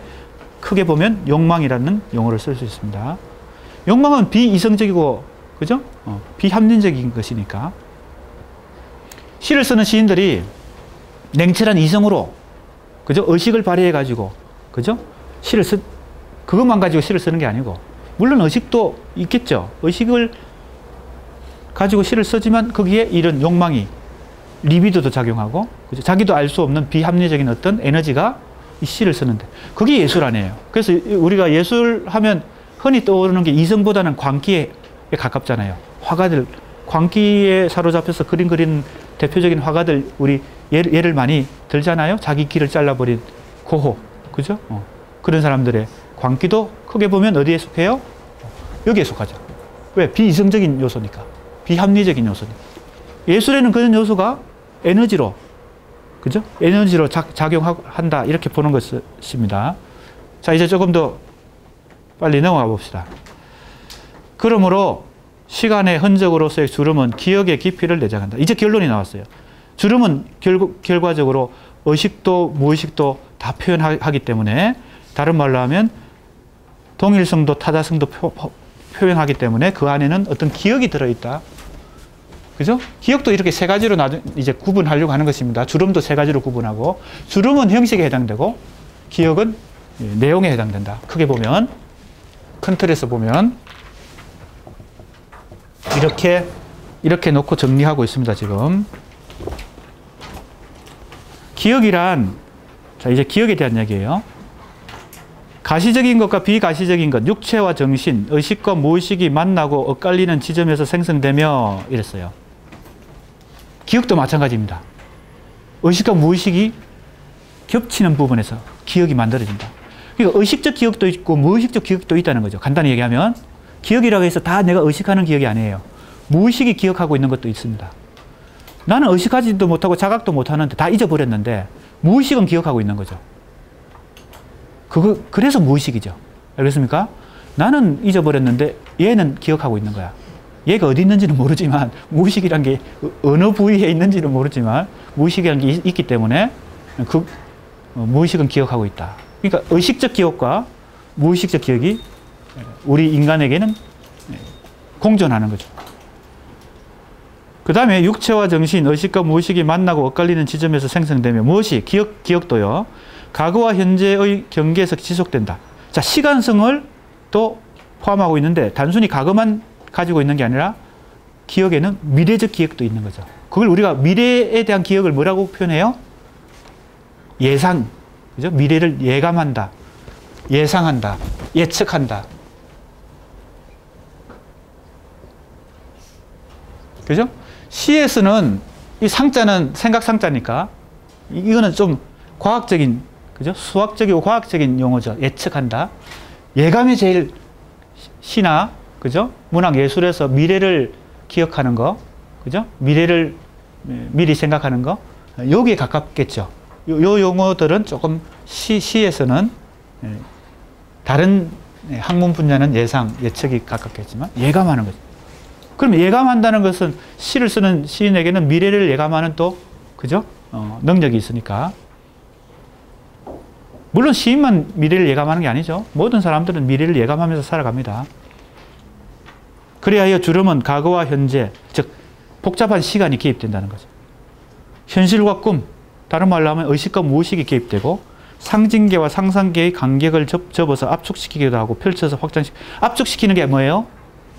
크게 보면 욕망이라는 용어를 쓸 수 있습니다. 욕망은 비이성적이고, 그죠? 비합리적인 것이니까. 시를 쓰는 시인들이 냉철한 이성으로, 그죠? 의식을 발휘해가지고, 그죠? 그것만 가지고 시를 쓰는 게 아니고, 물론 의식도 있겠죠. 의식을 가지고 시를 쓰지만 거기에 이런 욕망이, 리비도도 작용하고, 그죠? 자기도 알 수 없는 비합리적인 어떤 에너지가 이 시를 쓰는데, 그게 예술 아니에요. 그래서 우리가 예술하면 흔히 떠오르는 게 이성보다는 광기에 가깝잖아요. 화가들, 광기에 사로잡혀서 그림 그리는 대표적인 화가들, 우리 예를 많이 들잖아요. 자기 길을 잘라버린 고호, 그죠? 그런 사람들의 광기도 크게 보면 어디에 속해요? 여기에 속하죠. 왜? 비이성적인 요소니까. 비합리적인 요소니까. 예술에는 그런 요소가 에너지로, 그죠? 에너지로 작용한다. 이렇게 보는 것입니다. 자, 이제 조금 더 빨리 넘어가 봅시다. 그러므로 시간의 흔적으로서의 주름은 기억의 깊이를 내장한다. 이제 결론이 나왔어요. 주름은 결과적으로 의식도 무의식도 다 표현하기 때문에, 다른 말로 하면 동일성도 타자성도 표현하기 때문에 그 안에는 어떤 기억이 들어있다. 그죠? 기억도 이렇게 세 가지로 이제 구분하려고 하는 것입니다. 주름도 세 가지로 구분하고, 주름은 형식에 해당되고 기억은 내용에 해당된다. 크게 보면, 큰 틀에서 보면 이렇게 놓고 정리하고 있습니다. 지금 기억이란, 자, 이제 기억에 대한 얘기예요. 가시적인 것과 비가시적인 것, 육체와 정신, 의식과 무의식이 만나고 엇갈리는 지점에서 생성되며 이랬어요. 기억도 마찬가지입니다. 의식과 무의식이 겹치는 부분에서 기억이 만들어진다. 그러니까 의식적 기억도 있고 무의식적 기억도 있다는 거죠. 간단히 얘기하면 기억이라고 해서 다 내가 의식하는 기억이 아니에요. 무의식이 기억하고 있는 것도 있습니다. 나는 의식하지도 못하고 자각도 못하는데 다 잊어버렸는데 무의식은 기억하고 있는 거죠. 그래서 무의식이죠. 알겠습니까? 나는 잊어버렸는데 얘는 기억하고 있는 거야. 얘가 어디 있는지는 모르지만, 무의식이란 게 어느 부위에 있는지는 모르지만 무의식이라는 게 있기 때문에 무의식은 기억하고 있다. 그러니까 의식적 기억과 무의식적 기억이 우리 인간에게는 공존하는 거죠. 그 다음에 육체와 정신, 의식과 무의식이 만나고 엇갈리는 지점에서 생성되며, 무엇이? 기억도요. 과거와 현재의 경계에서 지속된다. 자, 시간성을 또 포함하고 있는데, 단순히 과거만 가지고 있는 게 아니라 기억에는 미래적 기억도 있는 거죠. 그걸 우리가 미래에 대한 기억을 뭐라고 표현해요? 예상. 그죠? 미래를 예감한다. 예상한다. 예측한다. 그죠? 시에서는 이 상자는 생각 상자니까 이거는 좀 과학적인, 그죠? 수학적이고 과학적인 용어죠. 예측한다. 예감이 제일 시나, 그죠? 문학 예술에서 미래를 기억하는 거, 그죠? 미래를 미리 생각하는 거, 여기에 가깝겠죠. 요 용어들은 조금 시에서는 다른 학문 분야는 예상, 예측이 가깝겠지만 예감하는 거죠. 그럼 예감한다는 것은 시를 쓰는 시인에게는 미래를 예감하는 또, 그죠? 능력이 있으니까. 물론 시인만 미래를 예감하는 게 아니죠. 모든 사람들은 미래를 예감하면서 살아갑니다. 그리하여 주름은 과거와 현재, 즉 복잡한 시간이 개입된다는 거죠. 현실과 꿈, 다른 말로 하면 의식과 무의식이 개입되고, 상징계와 상상계의 간격을 접어서 압축시키기도 하고 펼쳐서 압축시키는 게 뭐예요?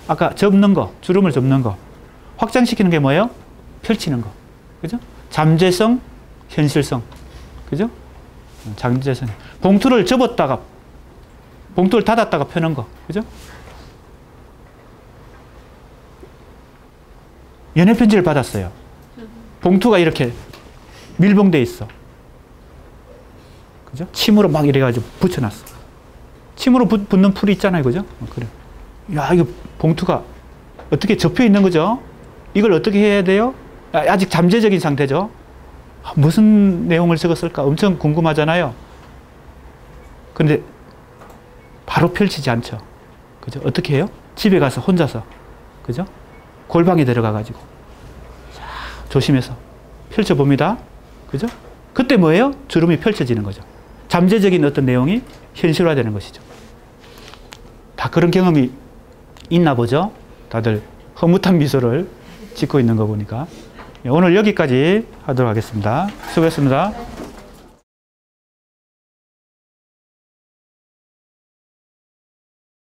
아까 접는 거, 주름을 접는 거. 확장시키는 게 뭐예요? 펼치는 거. 그죠? 잠재성, 현실성. 그죠? 잠재성. 봉투를 접었다가, 봉투를 닫았다가 펴는 거. 그죠? 연애편지를 받았어요. 봉투가 이렇게 밀봉돼 있어. 그죠? 침으로 막 이래가지고 붙여놨어. 침으로 붙는 풀이 있잖아요. 그죠? 그래. 야, 이거 봉투가 어떻게 접혀 있는 거죠? 이걸 어떻게 해야 돼요? 아직 잠재적인 상태죠? 무슨 내용을 적었을까? 엄청 궁금하잖아요. 근데 바로 펼치지 않죠. 그죠? 어떻게 해요? 집에 가서 혼자서. 그죠? 골방에 들어가가지고. 조심해서 펼쳐봅니다. 그죠? 그때 뭐예요? 주름이 펼쳐지는 거죠. 잠재적인 어떤 내용이 현실화되는 것이죠. 다 그런 경험이 있나 보죠? 다들 흐뭇한 미소를 짓고 있는 거 보니까. 오늘 여기까지 하도록 하겠습니다. 수고했습니다.